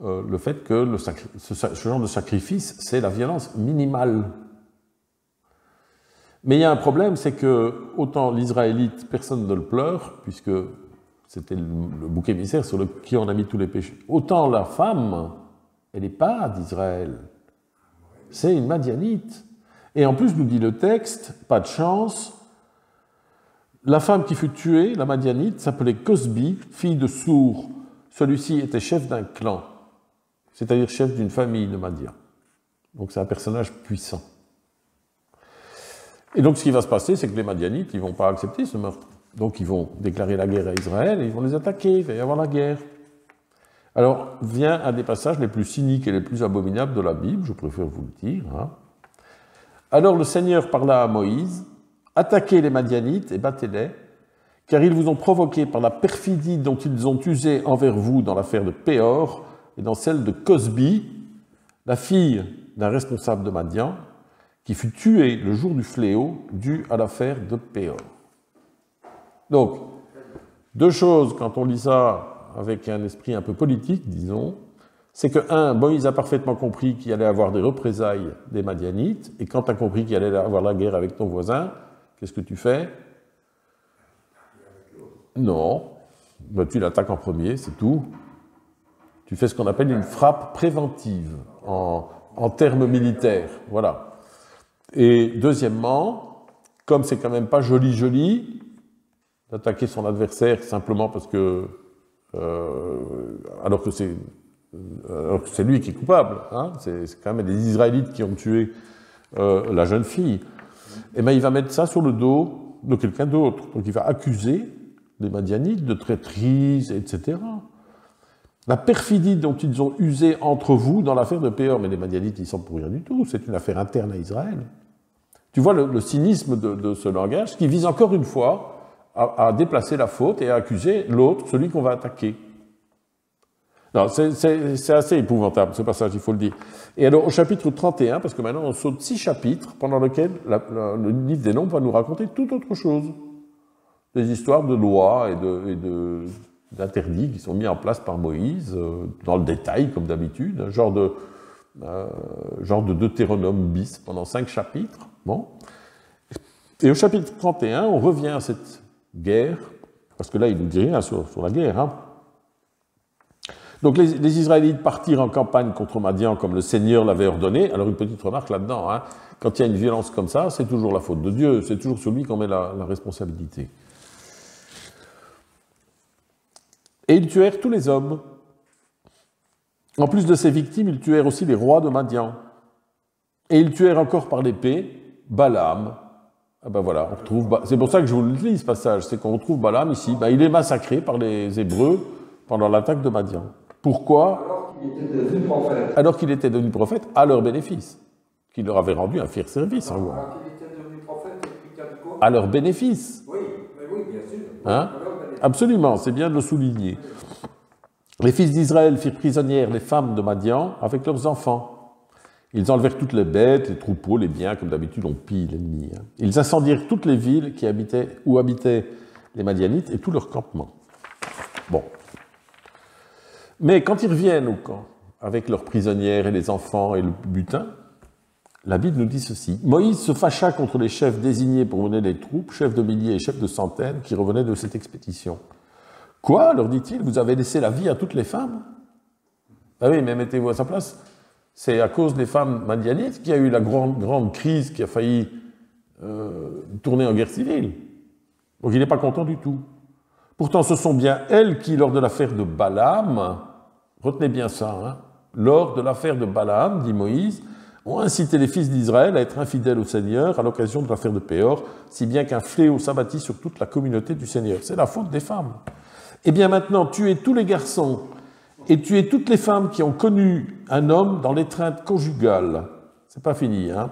le fait que ce genre de sacrifice, c'est la violence minimale. Mais il y a un problème, c'est que autant l'Israélite, personne ne le pleure, puisque c'était le bouc émissaire sur qui on a mis tous les péchés, autant la femme, elle n'est pas d'Israël, c'est une Madianite. Et en plus, nous dit le texte, pas de chance, la femme qui fut tuée, la Madianite, s'appelait Cosbi, fille de Sour. Celui-ci était chef d'un clan, c'est-à-dire chef d'une famille de Madian. Donc c'est un personnage puissant. Et donc, ce qui va se passer, c'est que les Madianites, ils ne vont pas accepter ce meurtre. Donc, ils vont déclarer la guerre à Israël et ils vont les attaquer, il va y avoir la guerre. Alors, vient un des passages les plus cyniques et les plus abominables de la Bible, je préfère vous le dire. Hein. Alors, le Seigneur parla à Moïse, « Attaquez les Madianites et battez-les, car ils vous ont provoqué par la perfidie dont ils ont usé envers vous dans l'affaire de Péor et dans celle de Cosbi, la fille d'un responsable de Madian, qui fut tué le jour du fléau dû à l'affaire de Péor. » Donc, deux choses quand on lit ça avec un esprit un peu politique, disons, c'est que, un, Moïse a parfaitement compris qu'il allait avoir des représailles des Madianites, et quand tu as compris qu'il allait avoir la guerre avec ton voisin, qu'est-ce que tu fais? Non, ben, tu l'attaques en premier, c'est tout. Tu fais ce qu'on appelle une frappe préventive en termes militaires, voilà. Et deuxièmement, comme c'est quand même pas joli d'attaquer son adversaire simplement parce que alors que c'est lui qui est coupable. Hein, c'est quand même les Israélites qui ont tué la jeune fille. Et bien il va mettre ça sur le dos de quelqu'un d'autre. Donc il va accuser les Madianites de traîtrise, etc. La perfidie dont ils ont usé entre vous dans l'affaire de Péor, mais les Madianites, ils sont pour rien du tout, c'est une affaire interne à Israël. Tu vois le cynisme de ce langage qui vise encore une fois à déplacer la faute et à accuser l'autre, celui qu'on va attaquer. C'est assez épouvantable, ce passage, il faut le dire. Et alors, au chapitre 31, parce que maintenant on saute 6 chapitres, pendant lesquels le livre des Nombres va nous raconter toute autre chose. Des histoires de lois et d'interdits qui sont mis en place par Moïse, dans le détail, comme d'habitude, un genre de Deutéronome bis pendant 5 chapitres. Bon. Et au chapitre 31, on revient à cette guerre, parce que là, il nous dit rien sur la guerre. Hein. Donc les Israélites partirent en campagne contre Madian comme le Seigneur l'avait ordonné. Alors une petite remarque là-dedans, hein. Quand il y a une violence comme ça, c'est toujours la faute de Dieu, c'est toujours sur lui qu'on met la responsabilité. Et ils tuèrent tous les hommes. En plus de ces victimes, ils tuèrent aussi les rois de Madian. Et ils tuèrent encore par l'épée Balaam. Ah ben voilà, on retrouve. C'est pour ça que je vous le lis ce passage, c'est qu'on retrouve Balaam ici. Ben, il est massacré par les Hébreux pendant l'attaque de Madian. Pourquoi ? Alors qu'il était devenu prophète à leur bénéfice, qu'il leur avait rendu un fier service. Alors qu'il était devenu prophète et puis qu'il a dit quoi ? À leur bénéfice. Oui, bien sûr. Hein ? Absolument, c'est bien de le souligner. Les fils d'Israël firent prisonnières les femmes de Madian avec leurs enfants. Ils enlevèrent toutes les bêtes, les troupeaux, les biens, comme d'habitude on pille l'ennemi. Hein. Ils incendièrent toutes les villes où habitaient les Madianites et tous leurs campements. Bon. Mais quand ils reviennent au camp, avec leurs prisonnières et les enfants et le butin, la Bible nous dit ceci. Moïse se fâcha contre les chefs désignés pour mener les troupes, chefs de milliers et chefs de centaines, qui revenaient de cette expédition. Quoi, leur dit-il, vous avez laissé la vie à toutes les femmes ? Ah oui, mais mettez-vous à sa place. C'est à cause des femmes madianites qu'il y a eu la grande crise qui a failli tourner en guerre civile. Donc il n'est pas content du tout. Pourtant, ce sont bien elles qui, lors de l'affaire de Balaam, retenez bien ça, hein, lors de l'affaire de Balaam, dit Moïse, ont incité les fils d'Israël à être infidèles au Seigneur à l'occasion de l'affaire de Péor, si bien qu'un fléau s'abattit sur toute la communauté du Seigneur. C'est la faute des femmes. Eh bien maintenant, tuez tous les garçons et tuez toutes les femmes qui ont connu un homme dans l'étreinte conjugale. C'est pas fini, hein.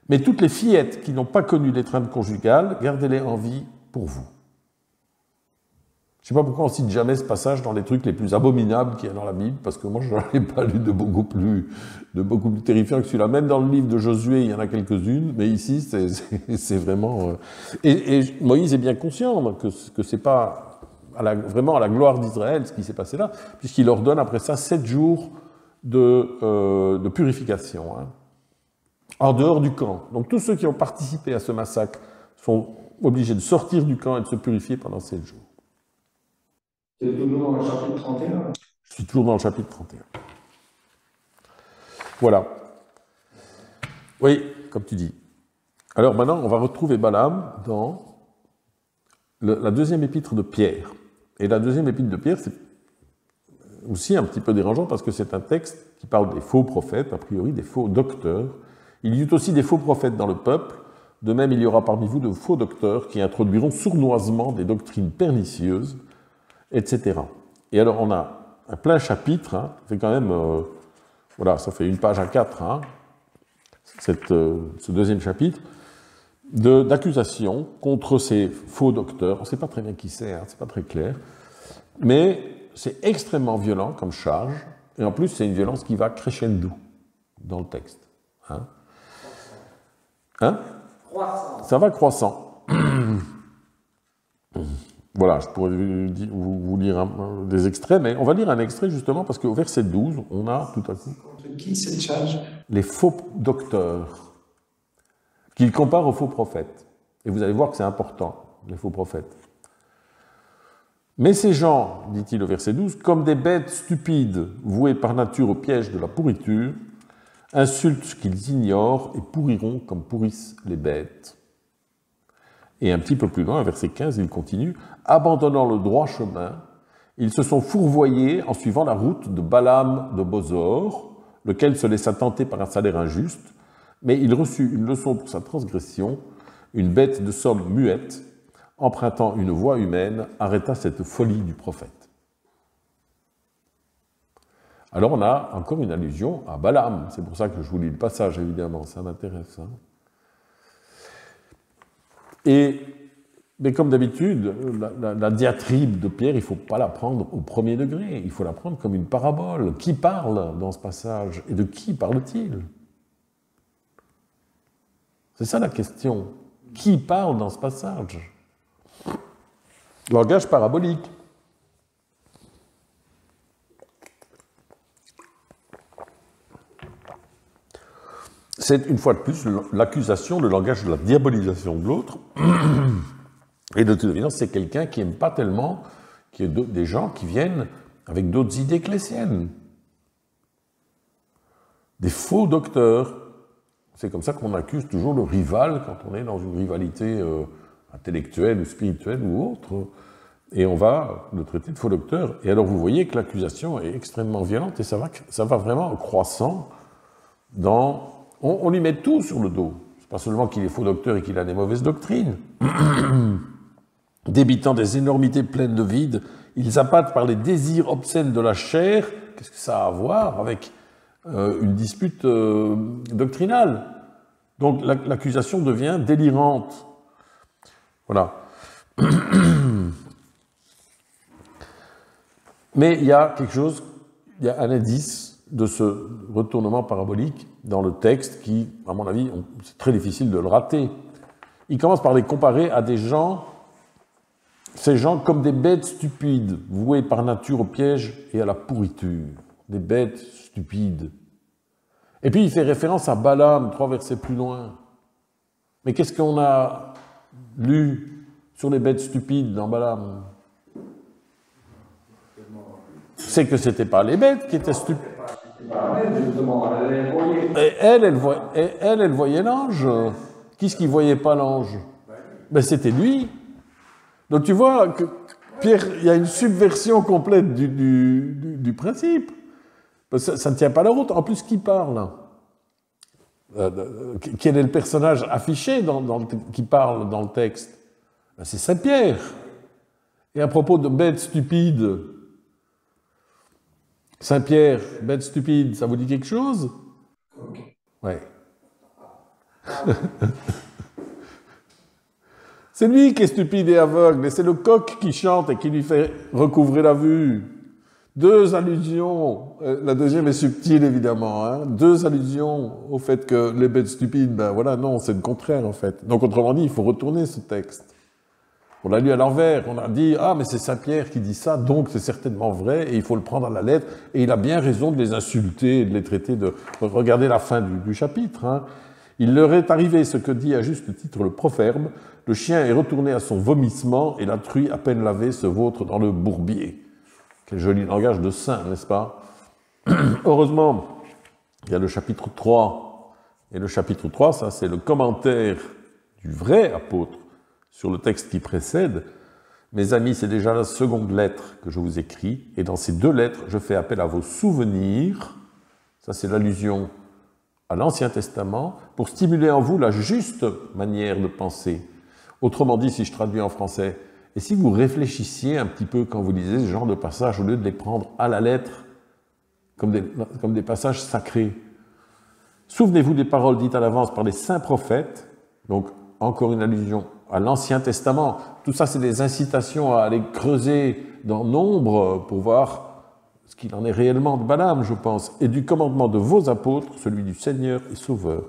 Mais toutes les fillettes qui n'ont pas connu l'étreinte conjugale, gardez-les en vie pour vous. Je ne sais pas pourquoi on ne cite jamais ce passage dans les trucs les plus abominables qu'il y a dans la Bible, parce que moi, je n'en ai pas lu de beaucoup plus terrifiant que celui-là. Même dans le livre de Josué, il y en a quelques-unes, mais ici, c'est vraiment... Et Moïse est bien conscient que ce n'est pas vraiment à la gloire d'Israël ce qui s'est passé là, puisqu'il ordonne après ça 7 jours de purification, hein, en dehors du camp. Donc tous ceux qui ont participé à ce massacre sont obligés de sortir du camp et de se purifier pendant 7 jours. C'est toujours dans le chapitre 31. Je suis toujours dans le chapitre 31. Voilà. Oui, comme tu dis. Alors maintenant, on va retrouver Balaam dans la deuxième épître de Pierre. Et la deuxième épître de Pierre, c'est aussi un petit peu dérangeant parce que c'est un texte qui parle des faux prophètes, a priori des faux docteurs. Il y eut aussi des faux prophètes dans le peuple. De même, il y aura parmi vous de faux docteurs qui introduiront sournoisement des doctrines pernicieuses, etc. Et alors, on a un plein chapitre, hein, ça fait quand même, voilà, ça fait 1 page à 4, hein, ce deuxième chapitre, d'accusations contre ces faux docteurs. On ne sait pas très bien qui c'est, hein, c'est pas très clair, mais c'est extrêmement violent comme charge, et en plus, c'est une violence qui va crescendo dans le texte. Hein? Hein? Croissant. Ça va croissant. Voilà, je pourrais vous lire des extraits, mais on va lire un extrait justement parce qu'au verset 12, on a tout à coup... Contre qui cette charge? Les faux docteurs, qu'il compare aux faux prophètes. Et vous allez voir que c'est important, les faux prophètes. Mais ces gens, dit-il au verset 12, comme des bêtes stupides, vouées par nature au piège de la pourriture, insultent ce qu'ils ignorent et pourriront comme pourrissent les bêtes. Et un petit peu plus loin, verset 15, il continue, abandonnant le droit chemin, Ils se sont fourvoyés en suivant la route de Balaam de Bosor, lequel se laissa tenter par un salaire injuste, mais il reçut une leçon pour sa transgression, une bête de somme muette, empruntant une voie humaine, arrêta cette folie du prophète. Alors on a encore une allusion à Balaam, c'est pour ça que je vous lis le passage évidemment, ça m'intéresse. Hein. Mais comme d'habitude, la diatribe de Pierre, il ne faut pas la prendre au premier degré, il faut la prendre comme une parabole. Qui parle dans ce passage et de qui parle-t-il? C'est ça la question. Qui parle dans ce passage? Langage parabolique. C'est une fois de plus l'accusation, le langage de la diabolisation de l'autre. Et de toute évidence, c'est quelqu'un qui n'aime pas tellement qu'il y ait des gens qui viennent avec d'autres idées que les siennes. Des faux docteurs. C'est comme ça qu'on accuse toujours le rival quand on est dans une rivalité intellectuelle ou spirituelle ou autre. Et on va le traiter de faux docteur. Et alors vous voyez que l'accusation est extrêmement violente et ça va vraiment en croissant dans... On lui met tout sur le dos. C'est pas seulement qu'il est faux docteur et qu'il a des mauvaises doctrines. Débitant des énormités pleines de vide, ils appâtent par les désirs obscènes de la chair. Qu'est-ce que ça a à voir avec une dispute doctrinale? Donc l'accusation devient délirante. Voilà. Mais il y a quelque chose, il y a un indice de ce retournement parabolique dans le texte qui, à mon avis, c'est très difficile de le rater. Il commence par les comparer à des gens, ces gens comme des bêtes stupides, vouées par nature au piège et à la pourriture. Des bêtes stupides. Et puis il fait référence à Balaam, 3 versets plus loin. Mais qu'est-ce qu'on a lu sur les bêtes stupides dans Balaam? C'est que ce n'étaient pas les bêtes qui étaient stupides. Et elle voyait l'ange. Qui est-ce qui ne voyait pas l'ange? Ben, c'était lui. Donc tu vois que Pierre, il y a une subversion complète du principe. Ça ne tient pas la route. En plus, qui parle? Quel est le personnage affiché qui parle dans le texte? Ben, c'est Saint-Pierre. Et à propos de bêtes stupides, Saint-Pierre, bête stupide, ça vous dit quelque chose? Ouais. C'est lui qui est stupide et aveugle, et c'est le coq qui chante et qui lui fait recouvrer la vue. 2 allusions, la deuxième est subtile évidemment, hein, 2 allusions au fait que les bêtes stupides, ben voilà, non, c'est le contraire en fait. Donc autrement dit, il faut retourner ce texte. On l'a lu à l'envers, on a dit « Ah, mais c'est Saint-Pierre qui dit ça, donc c'est certainement vrai, et il faut le prendre à la lettre. » Et il a bien raison de les insulter, de les traiter de... Regardez la fin du chapitre. Hein. Il leur est arrivé ce que dit à juste titre le proverbe « Le chien est retourné à son vomissement, et la truie à peine lavée se vautre dans le bourbier. » Quel joli langage de saint, n'est-ce pas? Heureusement, il y a le chapitre 3. Et le chapitre 3, ça c'est le commentaire du vrai apôtre sur le texte qui précède. Mes amis, c'est déjà la seconde lettre que je vous écris, et dans ces 2 lettres, je fais appel à vos souvenirs, ça c'est l'allusion à l'Ancien Testament, pour stimuler en vous la juste manière de penser. Autrement dit, si je traduis en français, et si vous réfléchissiez un petit peu quand vous lisez ce genre de passages, au lieu de les prendre à la lettre, comme des passages sacrés. Souvenez-vous des paroles dites à l'avance par les saints prophètes, donc encore une allusion à l'Ancien Testament. Tout ça, c'est des incitations à aller creuser dans Nombre pour voir ce qu'il en est réellement de Balaam, je pense, et du commandement de vos apôtres, celui du Seigneur et Sauveur.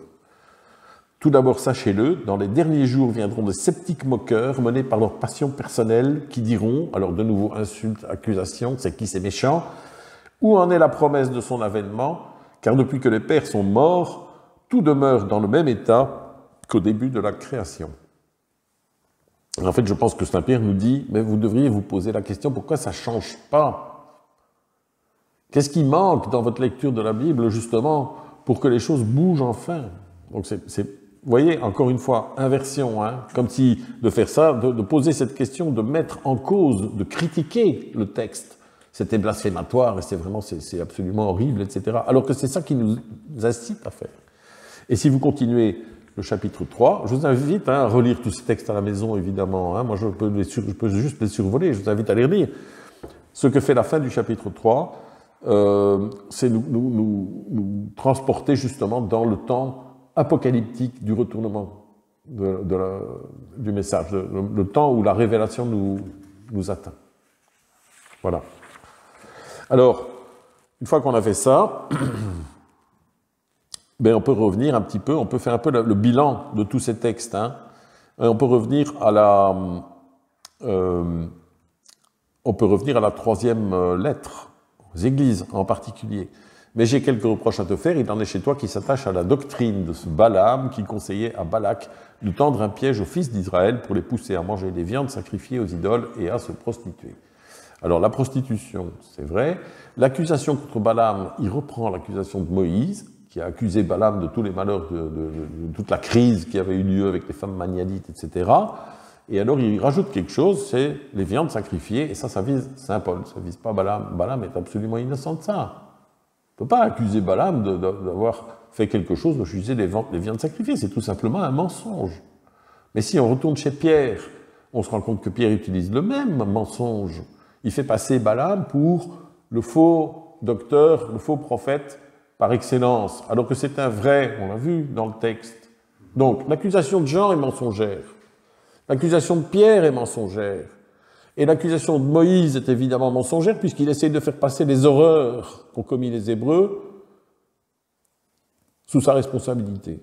Tout d'abord, sachez-le, dans les derniers jours viendront de sceptiques moqueurs menés par leur passion personnelle qui diront, alors de nouveau insultes, accusations, c'est qui c'est méchant, où en est la promesse de son avènement, car depuis que les pères sont morts, tout demeure dans le même état qu'au début de la création. En fait, je pense que Saint-Pierre nous dit, mais vous devriez vous poser la question, pourquoi ça ne change pas? Qu'est-ce qui manque dans votre lecture de la Bible, justement, pour que les choses bougent enfin? Donc, vous voyez, encore une fois, inversion, hein, comme si de faire ça, de poser cette question, de mettre en cause, de critiquer le texte, c'était blasphématoire, et c'est absolument horrible, etc. Alors que c'est ça qui nous incite à faire. Et si vous continuez le chapitre 3, je vous invite à relire tous ces textes à la maison, évidemment. Moi, je peux juste les survoler, je vous invite à les relire. Ce que fait la fin du chapitre 3, c'est nous transporter justement dans le temps apocalyptique du retournement du message, le temps où la révélation nous atteint. Voilà. Alors, une fois qu'on a fait ça, ben on peut revenir un petit peu, on peut faire un peu le bilan de tous ces textes. Et on peut revenir à la troisième lettre, aux églises en particulier. Mais j'ai quelques reproches à te faire. Il en est chez toi qui s'attache à la doctrine de ce Balaam qui conseillait à Balak de tendre un piège aux fils d'Israël pour les pousser à manger des viandes sacrifiées aux idoles et à se prostituer. Alors la prostitution, c'est vrai. L'accusation contre Balaam, il reprend l'accusation de Moïse, qui a accusé Balaam de tous les malheurs, de toute la crise qui avait eu lieu avec les femmes magnadites, etc. Et alors il rajoute quelque chose, c'est les viandes sacrifiées, et ça vise Saint Paul, ça vise pas Balaam. Balaam est absolument innocent de ça. On ne peut pas accuser Balaam d'avoir fait quelque chose, de juger les viandes sacrifiées, c'est tout simplement un mensonge. Mais si on retourne chez Pierre, on se rend compte que Pierre utilise le même mensonge. Il fait passer Balaam pour le faux docteur, le faux prophète par excellence, alors que c'est un vrai, on l'a vu dans le texte. Donc, l'accusation de Jean est mensongère, l'accusation de Pierre est mensongère, et l'accusation de Moïse est évidemment mensongère, puisqu'il essaye de faire passer les horreurs qu'ont commis les Hébreux sous sa responsabilité.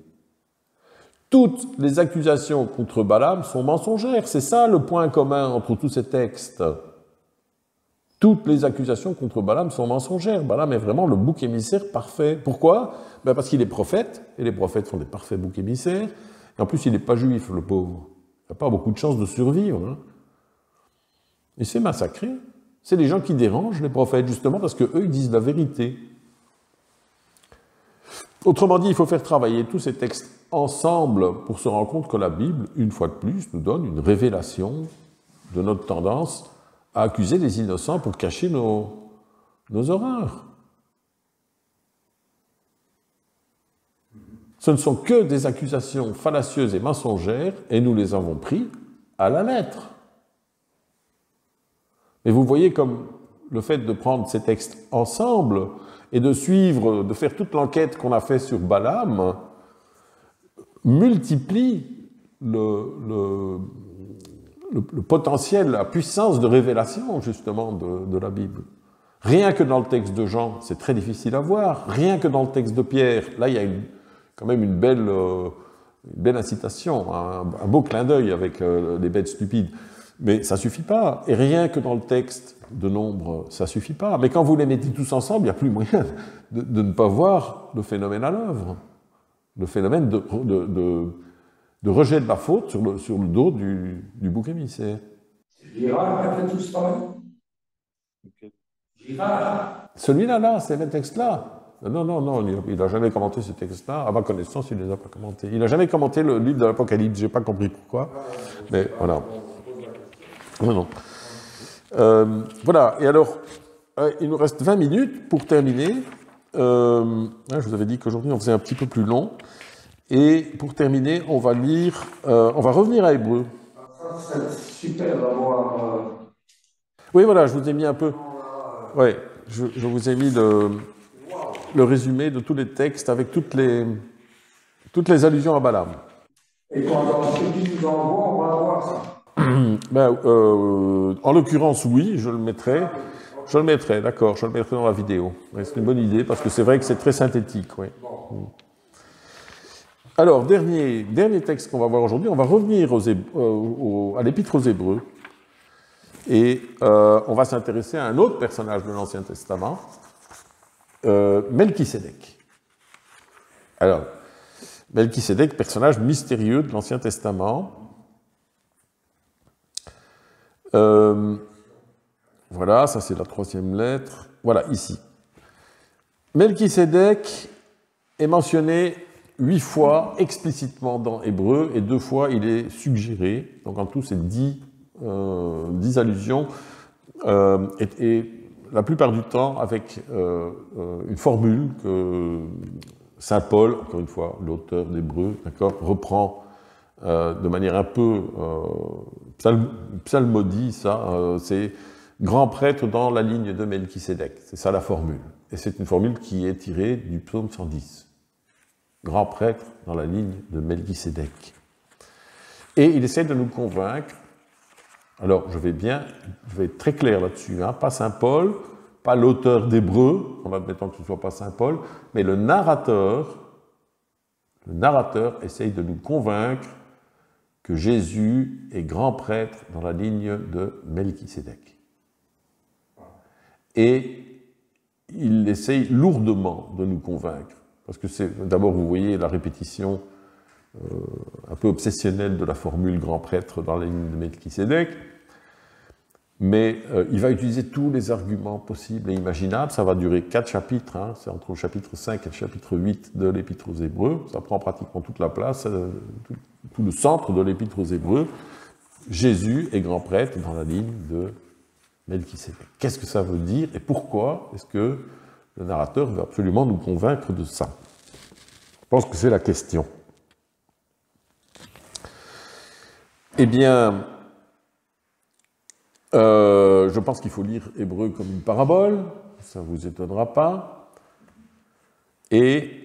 Toutes les accusations contre Balaam sont mensongères, c'est ça le point commun entre tous ces textes. Toutes les accusations contre Balaam sont mensongères. Balaam est vraiment le bouc émissaire parfait. Pourquoi ? Parce qu'il est prophète, et les prophètes sont des parfaits boucs émissaires, et en plus il n'est pas juif, le pauvre. Il n'a pas beaucoup de chances de survivre. Et c'est massacré. C'est les gens qui dérangent les prophètes, justement, parce qu'eux, ils disent la vérité. Autrement dit, il faut faire travailler tous ces textes ensemble pour se rendre compte que la Bible, une fois de plus, nous donne une révélation de notre tendance à accuser les innocents pour cacher nos horreurs. Ce ne sont que des accusations fallacieuses et mensongères, et nous les avons pris à la lettre. Mais vous voyez comme le fait de prendre ces textes ensemble et de suivre, de faire toute l'enquête qu'on a fait sur Balaam, multiplie le potentiel, la puissance de révélation, justement, de la Bible. Rien que dans le texte de Jean, c'est très difficile à voir. Rien que dans le texte de Pierre, là, il y a quand même une belle incitation, un beau clin d'œil avec les bêtes stupides. Mais ça ne suffit pas. Et rien que dans le texte de Nombre, ça ne suffit pas. Mais quand vous les mettez tous ensemble, il n'y a plus moyen de ne pas voir le phénomène à l'œuvre. Le phénomène de rejet de la faute sur le dos du bouc émissaire. C'est Girard qui a fait tout ce travail. Girard. Celui-là, c'est le texte-là. Non, il n'a jamais commenté ce texte-là. À ma connaissance, il ne les a pas commentés. Il n'a jamais commenté le livre de l'Apocalypse, je n'ai pas compris pourquoi. Mais voilà. Non. Voilà, et alors, il nous reste 20 minutes pour terminer. Je vous avais dit qu'aujourd'hui, on faisait un petit peu plus long. Et pour terminer, on va revenir à Hébreu. Ça, c'est super d'avoir... Oui, voilà, je vous ai mis un peu... Oui, je vous ai mis le résumé de tous les textes avec toutes les allusions à Balaam. Et pendant ce qui nous envoie, on va voir ça. En l'occurrence, oui, je le mettrai. Je le mettrai, d'accord, je le mettrai dans la vidéo. Ouais, c'est une bonne idée, parce que c'est vrai que c'est très synthétique. Oui. Alors, dernier texte qu'on va voir aujourd'hui, on va revenir à l'Épître aux Hébreux. Et on va s'intéresser à un autre personnage de l'Ancien Testament, Melchisédek. Alors, Melchisédek, personnage mystérieux de l'Ancien Testament. Voilà, ça c'est la troisième lettre. Voilà, ici. Melchisédek est mentionné 8 fois explicitement dans Hébreu et 2 fois il est suggéré. Donc en tout, c'est 10 allusions. Et la plupart du temps avec une formule que saint Paul, encore une fois, l'auteur d'Hébreux, reprend de manière un peu psalmodie, ça, c'est grand prêtre dans la ligne de Melchisédek. C'est ça la formule. Et c'est une formule qui est tirée du psaume 110. Grand prêtre dans la ligne de Melchisédek. Et il essaie de nous convaincre. Alors, je vais être très clair là-dessus, hein, pas saint Paul, pas l'auteur d'Hébreux, en admettant que ce ne soit pas saint Paul, mais le narrateur essaye de nous convaincre que Jésus est grand prêtre dans la ligne de Melchisédek. Et il essaye lourdement de nous convaincre, parce que c'est, d'abord, vous voyez la répétition un peu obsessionnelle de la formule grand prêtre dans la ligne de Melchisédek, mais il va utiliser tous les arguments possibles et imaginables. Ça va durer 4 chapitres, hein, c'est entre le chapitre 5 et le chapitre 8 de l'Épître aux Hébreux, ça prend pratiquement toute la place, tout le centre de l'Épître aux Hébreux. Jésus est grand prêtre dans la ligne de Melchisédek. Qu'est-ce que ça veut dire et pourquoi est-ce que le narrateur veut absolument nous convaincre de ça? Je pense que c'est la question. Eh bien, je pense qu'il faut lire Hébreux comme une parabole, ça ne vous étonnera pas. Et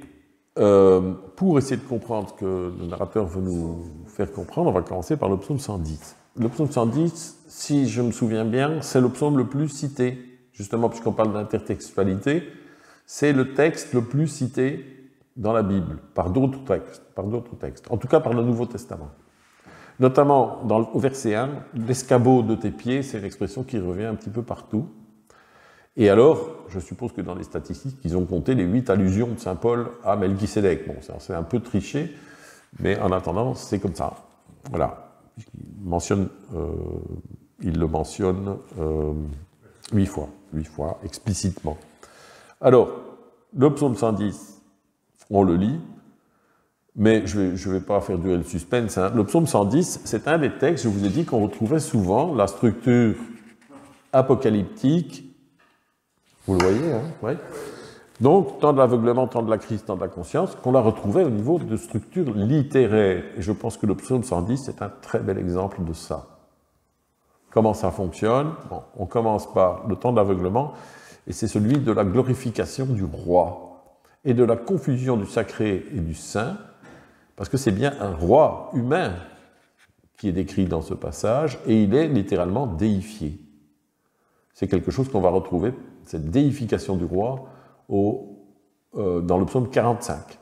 pour essayer de comprendre ce que le narrateur veut nous faire comprendre, on va commencer par le psaume 110. Le psaume 110, si je me souviens bien, c'est le psaume le plus cité, justement puisqu'on parle d'intertextualité, c'est le texte le plus cité dans la Bible, par d'autres textes, en tout cas par le Nouveau Testament. Notamment au verset 1, l'escabeau de tes pieds, c'est une expression qui revient un petit peu partout. Et alors, je suppose que dans les statistiques, ils ont compté les 8 allusions de saint Paul à Melchisédek. Bon, c'est un peu triché, mais en attendant, c'est comme ça. Voilà. Il le mentionne 8 fois, explicitement. Alors, le psaume 110, on le lit, mais je ne vais pas faire durer le suspense. Hein. Le psaume 110, c'est un des textes, je vous ai dit, qu'on retrouvait souvent, la structure apocalyptique. Vous le voyez, hein, ouais. Donc, tant de l'aveuglement, tant de la crise, tant de la conscience, qu'on la retrouvait au niveau de structure littéraire. Et je pense que le psaume 110, c'est un très bel exemple de ça. Comment ça fonctionne? Bon, on commence par le temps de l'aveuglement, et c'est celui de la glorification du roi, et de la confusion du sacré et du saint, parce que c'est bien un roi humain qui est décrit dans ce passage, et il est littéralement déifié. C'est quelque chose qu'on va retrouver, cette déification du roi, dans le psaume 45.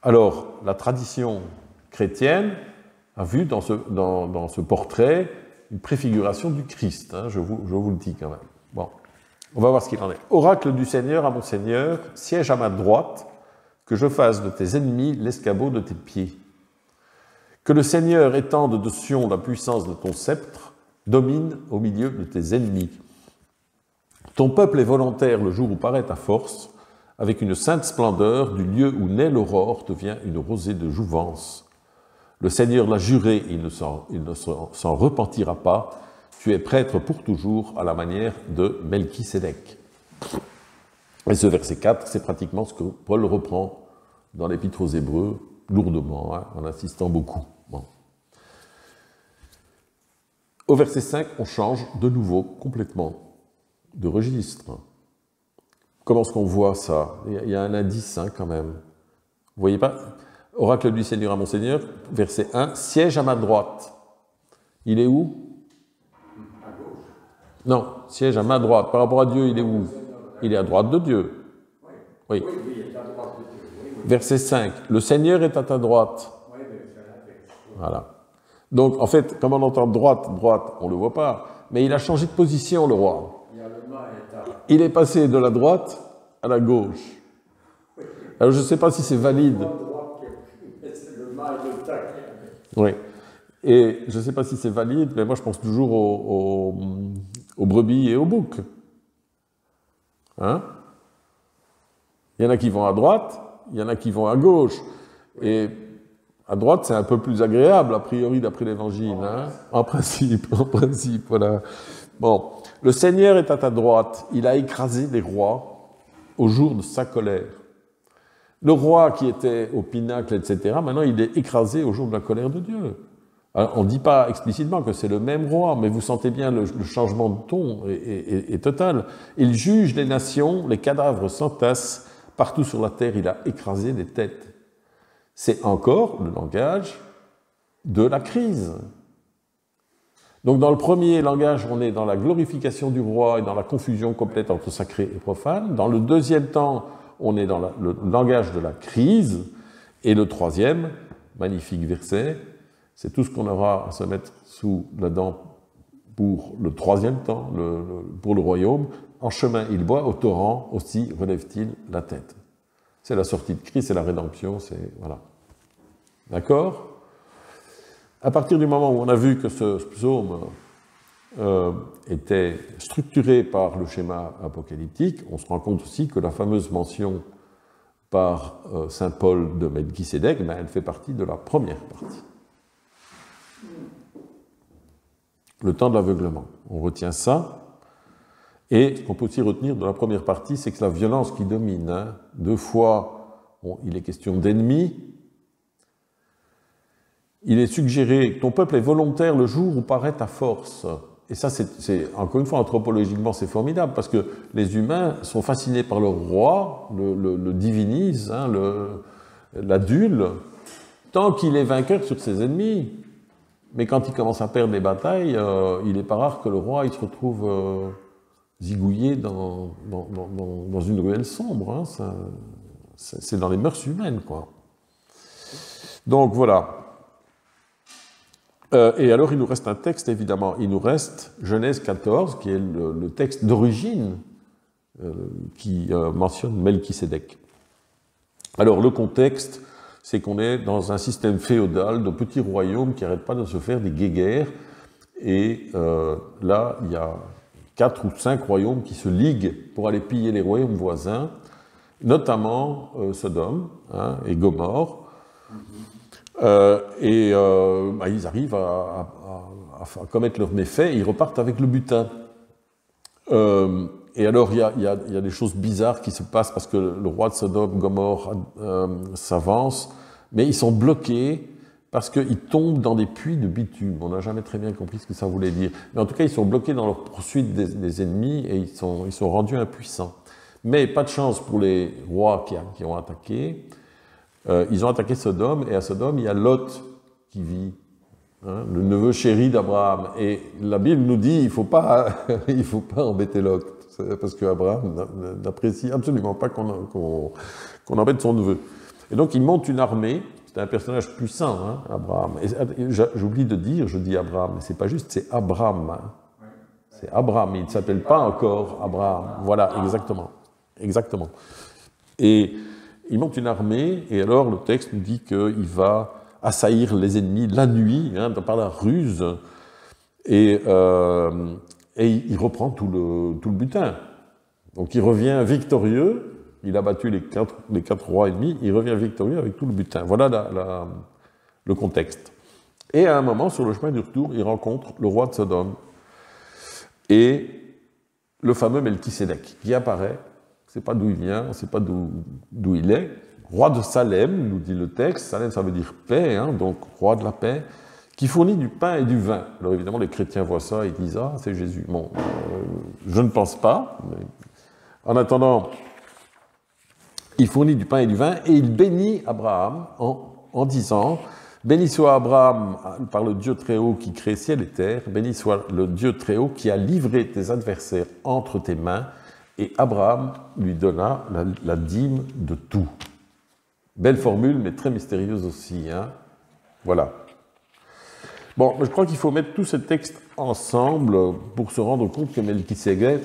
Alors, la tradition chrétienne a vu dans ce portrait une préfiguration du Christ, hein, je vous le dis quand même. Bon, on va voir ce qu'il en est. Oracle du Seigneur à mon Seigneur, siège à ma droite, que je fasse de tes ennemis l'escabeau de tes pieds. Que le Seigneur étende de Sion la puissance de ton sceptre, domine au milieu de tes ennemis. Ton peuple est volontaire le jour où paraît ta force, avec une sainte splendeur, du lieu où naît l'aurore devient une rosée de jouvence. Le Seigneur l'a juré, il ne s'en repentira pas. Tu es prêtre pour toujours à la manière de Melchisédek. Et ce verset 4, c'est pratiquement ce que Paul reprend dans l'Épître aux Hébreux, lourdement, hein, en insistant beaucoup. Bon. Au verset 5, on change de nouveau complètement de registre. Comment est-ce qu'on voit ça? Il y a un indice, hein, quand même. Vous voyez pas? Oracle du Seigneur à mon Seigneur, verset 1, siège à ma droite. Il est où? À gauche. Non, siège à ma droite. Par rapport à Dieu, il est où? Il est à droite de Dieu. Oui. Oui, il est à droite de Dieu. Oui, oui. Verset 5, le Seigneur est à ta droite. Oui, mais c'est la texte. Voilà. Donc, en fait, comme on entend droite, on ne le voit pas, mais il a changé de position, le roi. Il est passé de la droite à la gauche. Alors, je ne sais pas si c'est valide. Oui. Et je ne sais pas si c'est valide, mais moi, je pense toujours aux brebis et aux boucs. Hein? Il y en a qui vont à droite, il y en a qui vont à gauche. Et à droite, c'est un peu plus agréable, a priori, d'après l'Évangile. Hein? En principe, voilà. Bon, le Seigneur est à ta droite, il a écrasé les rois au jour de sa colère. Le roi qui était au pinacle, etc., maintenant il est écrasé au jour de la colère de Dieu. Alors, on ne dit pas explicitement que c'est le même roi, mais vous sentez bien le changement de ton est total. Il juge les nations, les cadavres s'entassent, partout sur la terre il a écrasé des têtes. C'est encore le langage de la crise. Donc dans le premier langage, on est dans la glorification du roi et dans la confusion complète entre sacré et profane. Dans le deuxième temps, on est dans le langage de la crise. Et le troisième, magnifique verset, c'est tout ce qu'on aura à se mettre sous la dent pour le troisième temps, pour le royaume. En chemin, il boit, au torrent aussi relève-t-il la tête. C'est la sortie de Christ, c'est la rédemption, c'est... Voilà. D'accord ? À partir du moment où on a vu que ce psaume était structuré par le schéma apocalyptique, on se rend compte aussi que la fameuse mention par saint Paul de Melchisédek, elle fait partie de la première partie. Le temps de l'aveuglement. On retient ça. Et ce qu'on peut aussi retenir de la première partie, c'est que la violence qui domine, hein, 2 fois, il est question d'ennemis. Il est suggéré que ton peuple est volontaire le jour où paraît ta force. Et ça, c'est encore une fois, anthropologiquement, c'est formidable, parce que les humains sont fascinés par le roi, le divinisent, hein, l'adulent, tant qu'il est vainqueur sur ses ennemis. Mais quand il commence à perdre les batailles, il n'est pas rare que le roi il se retrouve zigouillé dans une ruelle sombre. Hein, c'est dans les mœurs humaines, quoi. Donc voilà. Et alors, il nous reste un texte, évidemment. Il nous reste Genèse 14, qui est le texte d'origine qui mentionne Melchisédek. Alors, le contexte, c'est qu'on est dans un système féodal de petits royaumes qui n'arrêtent pas de se faire des guéguerres. Et là, il y a 4 ou 5 royaumes qui se liguent pour aller piller les royaumes voisins, notamment Sodome, hein, et Gomorrhe. Ils arrivent à commettre leurs méfaits et ils repartent avec le butin. Et alors, il y a des choses bizarres qui se passent parce que le roi de Sodome, Gomorrhe, s'avance, mais ils sont bloqués parce qu'ils tombent dans des puits de bitume. On n'a jamais très bien compris ce que ça voulait dire. Mais en tout cas, ils sont bloqués dans leur poursuite des ennemis et ils sont rendus impuissants. Mais pas de chance pour les rois qui ont attaqué. Ils ont attaqué Sodome, et à Sodome, il y a Lot qui vit, hein, le neveu chéri d'Abraham. Et la Bible nous dit, il faut pas embêter Lot, parce qu'Abraham n'apprécie absolument pas qu'on embête son neveu. Et donc, il monte une armée, c'est un personnage puissant, hein, Abraham. Et j'oublie de dire, je dis Abraham, mais c'est pas juste, c'est Abraham. Hein. C'est Abraham, il ne s'appelle pas encore Abraham. Voilà, exactement. Exactement. Et il monte une armée, et alors le texte nous dit qu'il va assaillir les ennemis la nuit, hein, par la ruse, et il reprend tout le butin. Donc il revient victorieux, il a battu les quatre rois ennemis, il revient victorieux avec tout le butin. Voilà le contexte. Et à un moment, sur le chemin du retour, il rencontre le roi de Sodome et le fameux Melchisédek qui apparaît. On ne sait pas d'où il vient, on ne sait pas d'où il est. Roi de Salem, nous dit le texte. Salem, ça veut dire paix, hein, donc roi de la paix, qui fournit du pain et du vin. Alors évidemment, les chrétiens voient ça et disent « Ah, c'est Jésus ». Bon, je ne pense pas. Mais en attendant, il fournit du pain et du vin et il bénit Abraham en disant « Béni soit Abraham par le Dieu Très-Haut qui crée ciel et terre, béni soit le Dieu Très-Haut qui a livré tes adversaires entre tes mains. » Et Abraham lui donna la dîme de tout. Belle formule, mais très mystérieuse aussi. Hein. Voilà. Bon, je crois qu'il faut mettre tous ces textes ensemble pour se rendre compte que Melchisédek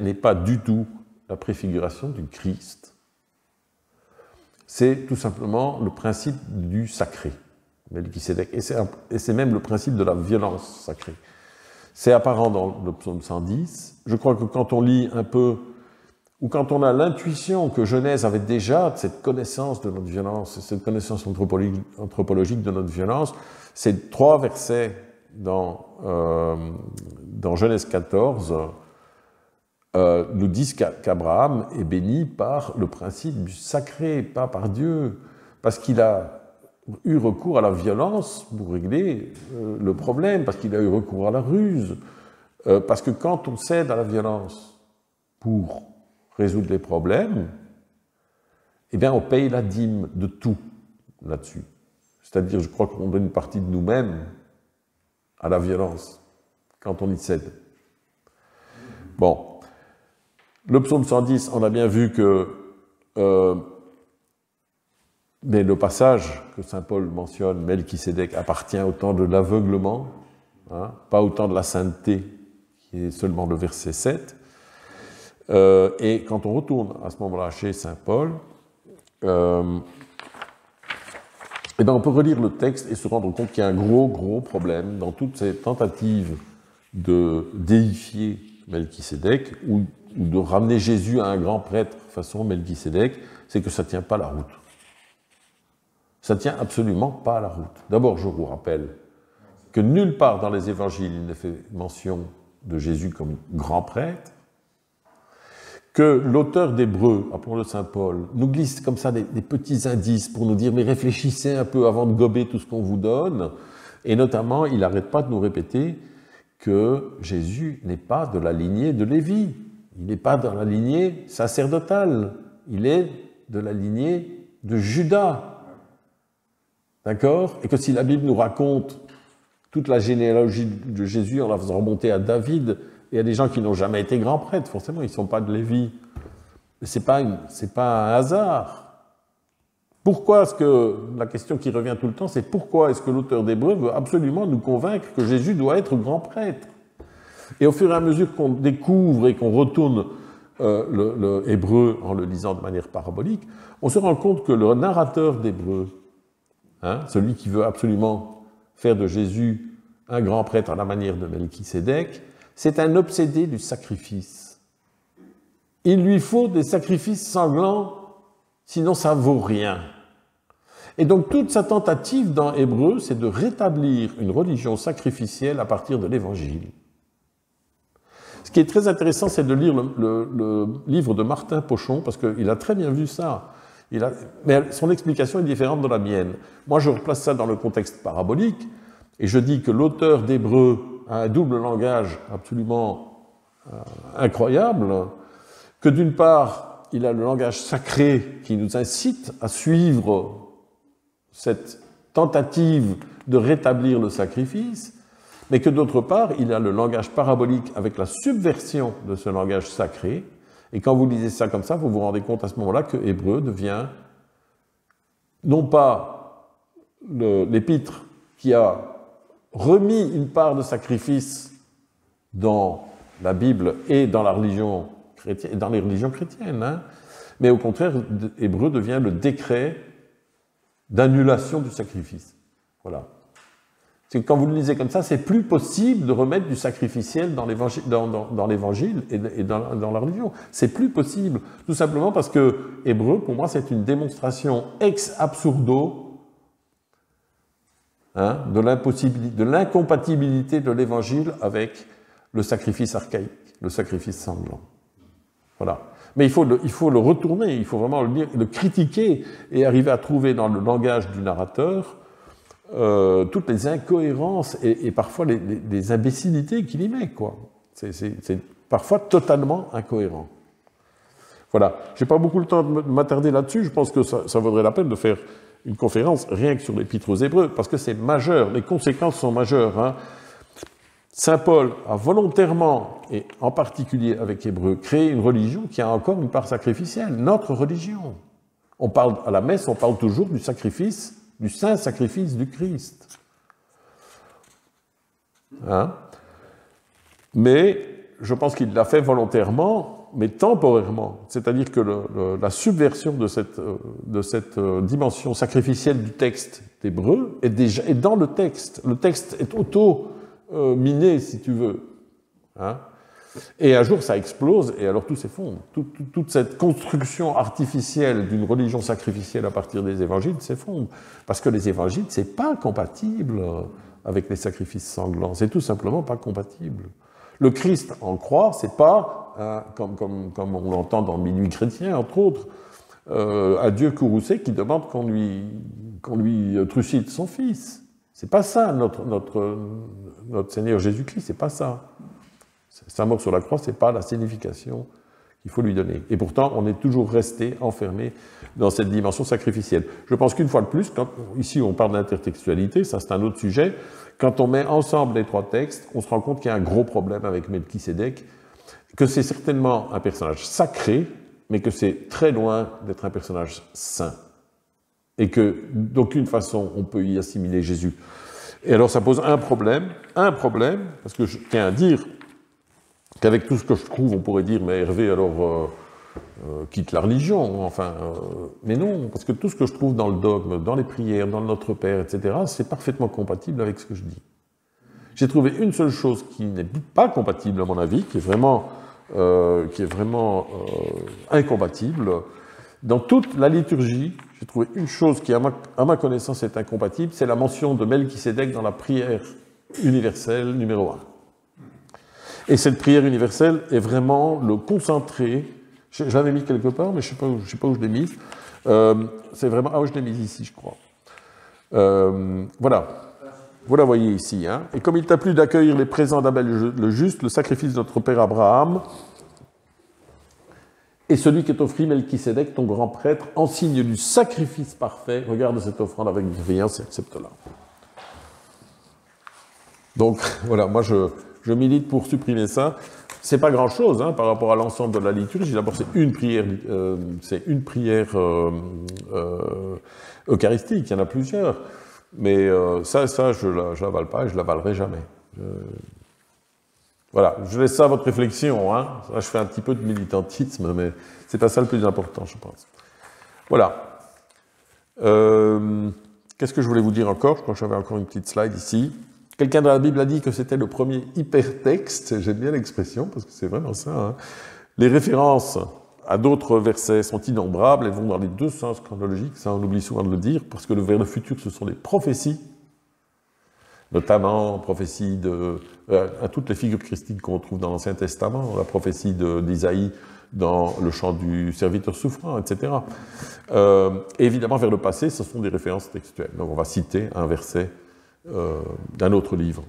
n'est pas du tout la préfiguration du Christ. C'est tout simplement le principe du sacré, Melchisédek. Et c'est même le principe de la violence sacrée. C'est apparent dans le psaume 110. Je crois que quand on lit un peu, ou quand on a l'intuition que Genèse avait déjà de cette connaissance de notre violence, cette connaissance anthropologique de notre violence, ces 3 versets dans Genèse 14 nous disent qu'Abraham est béni par le principe du sacré, pas par Dieu, parce qu'il a eu recours à la violence pour régler le problème, parce qu'il a eu recours à la ruse, parce que quand on cède à la violence pour résoudre les problèmes, eh bien on paye la dîme de tout là-dessus. C'est-à-dire, je crois qu'on donne une partie de nous-mêmes à la violence quand on y cède. Bon. Le psaume 110, on a bien vu que mais le passage que saint Paul mentionne, Melchisédek, appartient au temps de l'aveuglement, hein, pas au temps de la sainteté, qui est seulement le verset 7. Et quand on retourne à ce moment-là chez saint Paul, eh ben on peut relire le texte et se rendre compte qu'il y a un gros problème dans toutes ces tentatives de déifier Melchisédek ou de ramener Jésus à un grand prêtre façon Melchisédek, c'est que ça ne tient pas la route. Ça ne tient absolument pas à la route. D'abord, je vous rappelle que nulle part dans les évangiles il n'est fait mention de Jésus comme grand prêtre, que l'auteur d'Hébreux, appelons-le saint Paul, nous glisse comme ça des petits indices pour nous dire « mais réfléchissez un peu avant de gober tout ce qu'on vous donne », et notamment, il n'arrête pas de nous répéter que Jésus n'est pas de la lignée de Lévi, il n'est pas dans la lignée sacerdotale, il est de la lignée de Judas. D'accord? Et que si la Bible nous raconte toute la généalogie de Jésus en la faisant remonter à David et à des gens qui n'ont jamais été grands prêtres, forcément, ils ne sont pas de Lévi. Mais ce n'est pas un hasard. Pourquoi est-ce que, la question qui revient tout le temps, c'est pourquoi est-ce que l'auteur d'Hébreux veut absolument nous convaincre que Jésus doit être grand prêtre? Et au fur et à mesure qu'on découvre et qu'on retourne le Hébreu en le lisant de manière parabolique, on se rend compte que le narrateur d'Hébreux, hein, celui qui veut absolument faire de Jésus un grand prêtre à la manière de Melchisédek, c'est un obsédé du sacrifice. Il lui faut des sacrifices sanglants, sinon ça ne vaut rien. Et donc toute sa tentative dans Hébreux, c'est de rétablir une religion sacrificielle à partir de l'Évangile. Ce qui est très intéressant, c'est de lire le livre de Martin Pochon, parce qu'il a très bien vu ça. Mais son explication est différente de la mienne. Moi, je replace ça dans le contexte parabolique, et je dis que l'auteur d'Hébreux a un double langage absolument incroyable, que d'une part, il a le langage sacré qui nous incite à suivre cette tentative de rétablir le sacrifice, mais que d'autre part, il a le langage parabolique avec la subversion de ce langage sacré. Et quand vous lisez ça comme ça, vous vous rendez compte à ce moment-là que Hébreux devient non pas l'épître qui a remis une part de sacrifice dans la Bible et dans la religion chrétienne, dans les religions chrétiennes, hein, mais au contraire, Hébreux devient le décret d'annulation du sacrifice. Voilà. C'est que quand vous le lisez comme ça, c'est plus possible de remettre du sacrificiel dans l'évangile et dans la religion. C'est plus possible. Tout simplement parce que Hébreux, pour moi, c'est une démonstration ex absurdo, hein, de l'incompatibilité de l'évangile avec le sacrifice archaïque, le sacrifice sanglant. Voilà. Mais il faut le retourner, il faut vraiment le critiquer et arriver à trouver dans le langage du narrateur toutes les incohérences et parfois les imbécilités qu'il y met, quoi. C'est parfois totalement incohérent. Voilà. Je n'ai pas beaucoup le temps de m'attarder là-dessus. Je pense que ça vaudrait la peine de faire une conférence rien que sur l'Épître aux Hébreux, parce que c'est majeur. Les conséquences sont majeures, hein. Saint Paul a volontairement, et en particulier avec Hébreux, créé une religion qui a encore une part sacrificielle, notre religion. On parle à la messe, on parle toujours du sacrifice, du saint sacrifice du Christ. Hein? Mais je pense qu'il l'a fait volontairement, mais temporairement. C'est-à-dire que la subversion de cette dimension sacrificielle du texte d'Hébreux est dans le texte. Le texte est auto-miné, si tu veux. Hein? Et un jour, ça explose, et alors tout s'effondre. Toute cette construction artificielle d'une religion sacrificielle à partir des évangiles s'effondre. Parce que les évangiles, c'est pas compatible avec les sacrifices sanglants. C'est tout simplement pas compatible. Le Christ en croix, c'est pas, comme on l'entend dans Minuit chrétien, entre autres, un Dieu courroucé qui demande qu'on lui trucide son fils. C'est pas ça, notre Seigneur Jésus-Christ, c'est pas ça. Sa mort sur la croix, c'est pas la signification qu'il faut lui donner. Et pourtant, on est toujours resté enfermé dans cette dimension sacrificielle. Je pense qu'une fois de plus, ici on parle d'intertextualité, ça c'est un autre sujet, quand on met ensemble les trois textes, on se rend compte qu'il y a un gros problème avec Melchisédek, que c'est certainement un personnage sacré, mais que c'est très loin d'être un personnage saint. Et que d'aucune façon on peut y assimiler Jésus. Et alors ça pose un problème, parce que je tiens à dire qu'avec tout ce que je trouve, on pourrait dire, mais Hervé, alors quitte la religion, enfin, mais non, parce que tout ce que je trouve dans le dogme, dans les prières, dans le Notre Père, etc., c'est parfaitement compatible avec ce que je dis. J'ai trouvé une seule chose qui n'est pas compatible, à mon avis, qui est vraiment incompatible. Dans toute la liturgie, j'ai trouvé une chose qui, à ma connaissance, est incompatible, c'est la mention de Melchisédek dans la prière universelle numéro 1. Et cette prière universelle est vraiment le concentré. Je l'avais mis quelque part, mais je ne sais pas où je l'ai mise. C'est vraiment... Ah oui, je l'ai mise ici, je crois. Voilà. Vous la voyez ici. Hein. Et comme il t'a plu d'accueillir les présents d'Abel le juste, le sacrifice de notre père Abraham, et celui qui est offert Melchisédek, ton grand prêtre, en signe du sacrifice parfait, regarde cette offrande avec bienveillance et accepte-la. Donc, voilà, moi je milite pour supprimer ça. C'est pas grand-chose hein, par rapport à l'ensemble de la liturgie. D'abord, c'est une prière eucharistique, il y en a plusieurs. Mais ça je l'avale pas et je l'avalerai jamais. Voilà, je laisse ça à votre réflexion. Hein. Là, je fais un petit peu de militantisme, mais c'est pas ça le plus important, je pense. Voilà. Qu'est-ce que je voulais vous dire encore? Je crois que j'avais encore une petite slide ici. Quelqu'un dans la Bible a dit que c'était le premier hypertexte. J'aime bien l'expression, parce que c'est vraiment ça. Hein. Les références à d'autres versets sont innombrables. Elles vont dans les deux sens chronologiques. Ça, on oublie souvent de le dire, parce que vers le futur, ce sont les prophéties. Notamment prophétie à toutes les figures christiques qu'on trouve dans l'Ancien Testament, la prophétie d'Isaïe dans le chant du serviteur souffrant, etc. Évidemment, vers le passé, ce sont des références textuelles. Donc on va citer un verset d'un autre livre.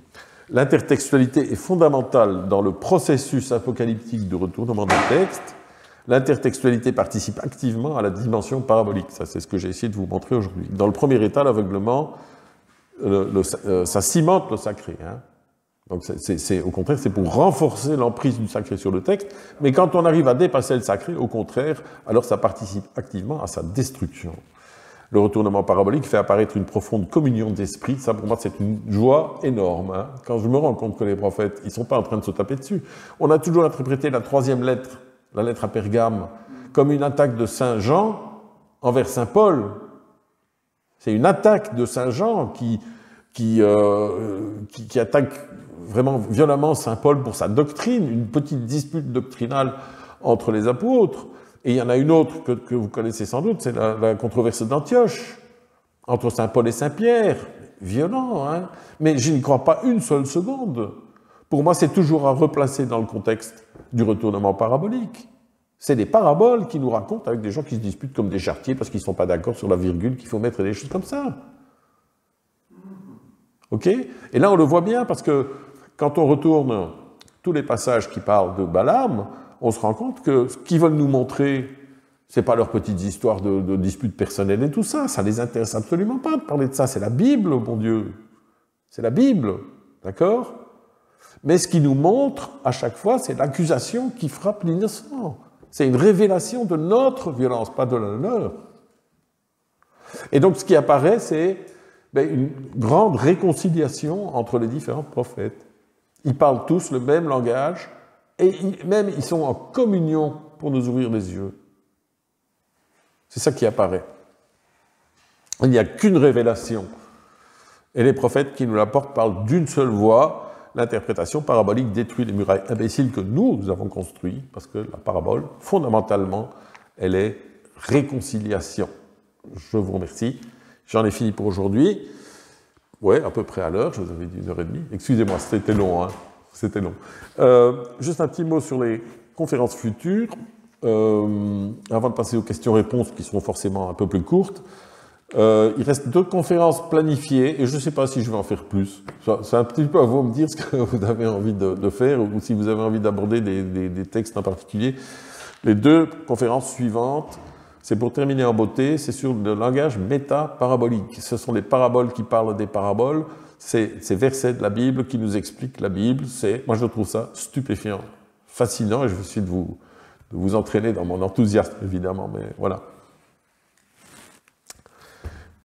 L'intertextualité est fondamentale dans le processus apocalyptique de retournement des textes. L'intertextualité participe activement à la dimension parabolique. Ça, c'est ce que j'ai essayé de vous montrer aujourd'hui. Dans le premier état, l'aveuglement, ça cimente le sacré. Hein. Donc au contraire, c'est pour renforcer l'emprise du sacré sur le texte, mais quand on arrive à dépasser le sacré, au contraire, alors ça participe activement à sa destruction. Le retournement parabolique fait apparaître une profonde communion d'esprit. Ça, pour moi, c'est une joie énorme. Hein. Quand je me rends compte que les prophètes, ils ne sont pas en train de se taper dessus. On a toujours interprété la troisième lettre, la lettre à Pergame, comme une attaque de Saint Jean envers Saint Paul. C'est une attaque de Saint Jean qui attaque vraiment violemment Saint Paul pour sa doctrine, une petite dispute doctrinale entre les apôtres. Et il y en a une autre que vous connaissez sans doute, c'est la controverse d'Antioche, entre Saint Paul et Saint Pierre. Violent, hein. Mais je n'y crois pas une seule seconde. Pour moi, c'est toujours à replacer dans le contexte du retournement parabolique. C'est des paraboles qui nous racontent avec des gens qui se disputent comme des charretiers parce qu'ils ne sont pas d'accord sur la virgule, qu'il faut mettre des choses comme ça. Ok? Et là, on le voit bien parce que quand on retourne tous les passages qui parlent de Balaam, on se rend compte que ce qu'ils veulent nous montrer, c'est pas leurs petites histoires de disputes personnelles et tout ça. Ça les intéresse absolument pas de parler de ça. C'est la Bible, bon Dieu. C'est la Bible. D'accord? Mais ce qu'ils nous montrent, à chaque fois, c'est l'accusation qui frappe l'innocent. C'est une révélation de notre violence, pas de la leur. Et donc, ce qui apparaît, c'est une grande réconciliation entre les différents prophètes. Ils parlent tous le même langage, et même ils sont en communion pour nous ouvrir les yeux. C'est ça qui apparaît. Il n'y a qu'une révélation. Et les prophètes qui nous l'apportent parlent d'une seule voix. L'interprétation parabolique détruit les murailles imbéciles que nous avons construites, parce que la parabole, fondamentalement, elle est réconciliation. Je vous remercie. J'en ai fini pour aujourd'hui. Ouais, à peu près à l'heure, je vous avais dit 1h30. Excusez-moi, c'était long, hein. C'était long. Juste un petit mot sur les conférences futures, avant de passer aux questions-réponses qui seront forcément un peu plus courtes. Il reste 2 conférences planifiées et je ne sais pas si je vais en faire plus. C'est un petit peu à vous de me dire ce que vous avez envie de faire ou si vous avez envie d'aborder des textes en particulier. Les 2 conférences suivantes, c'est pour terminer en beauté, c'est sur le langage méta-parabolique. Ce sont les paraboles qui parlent des paraboles, c'est ces versets de la Bible qui nous expliquent la Bible. Moi je trouve ça stupéfiant, fascinant et je vais essayer de vous entraîner dans mon enthousiasme évidemment, mais voilà.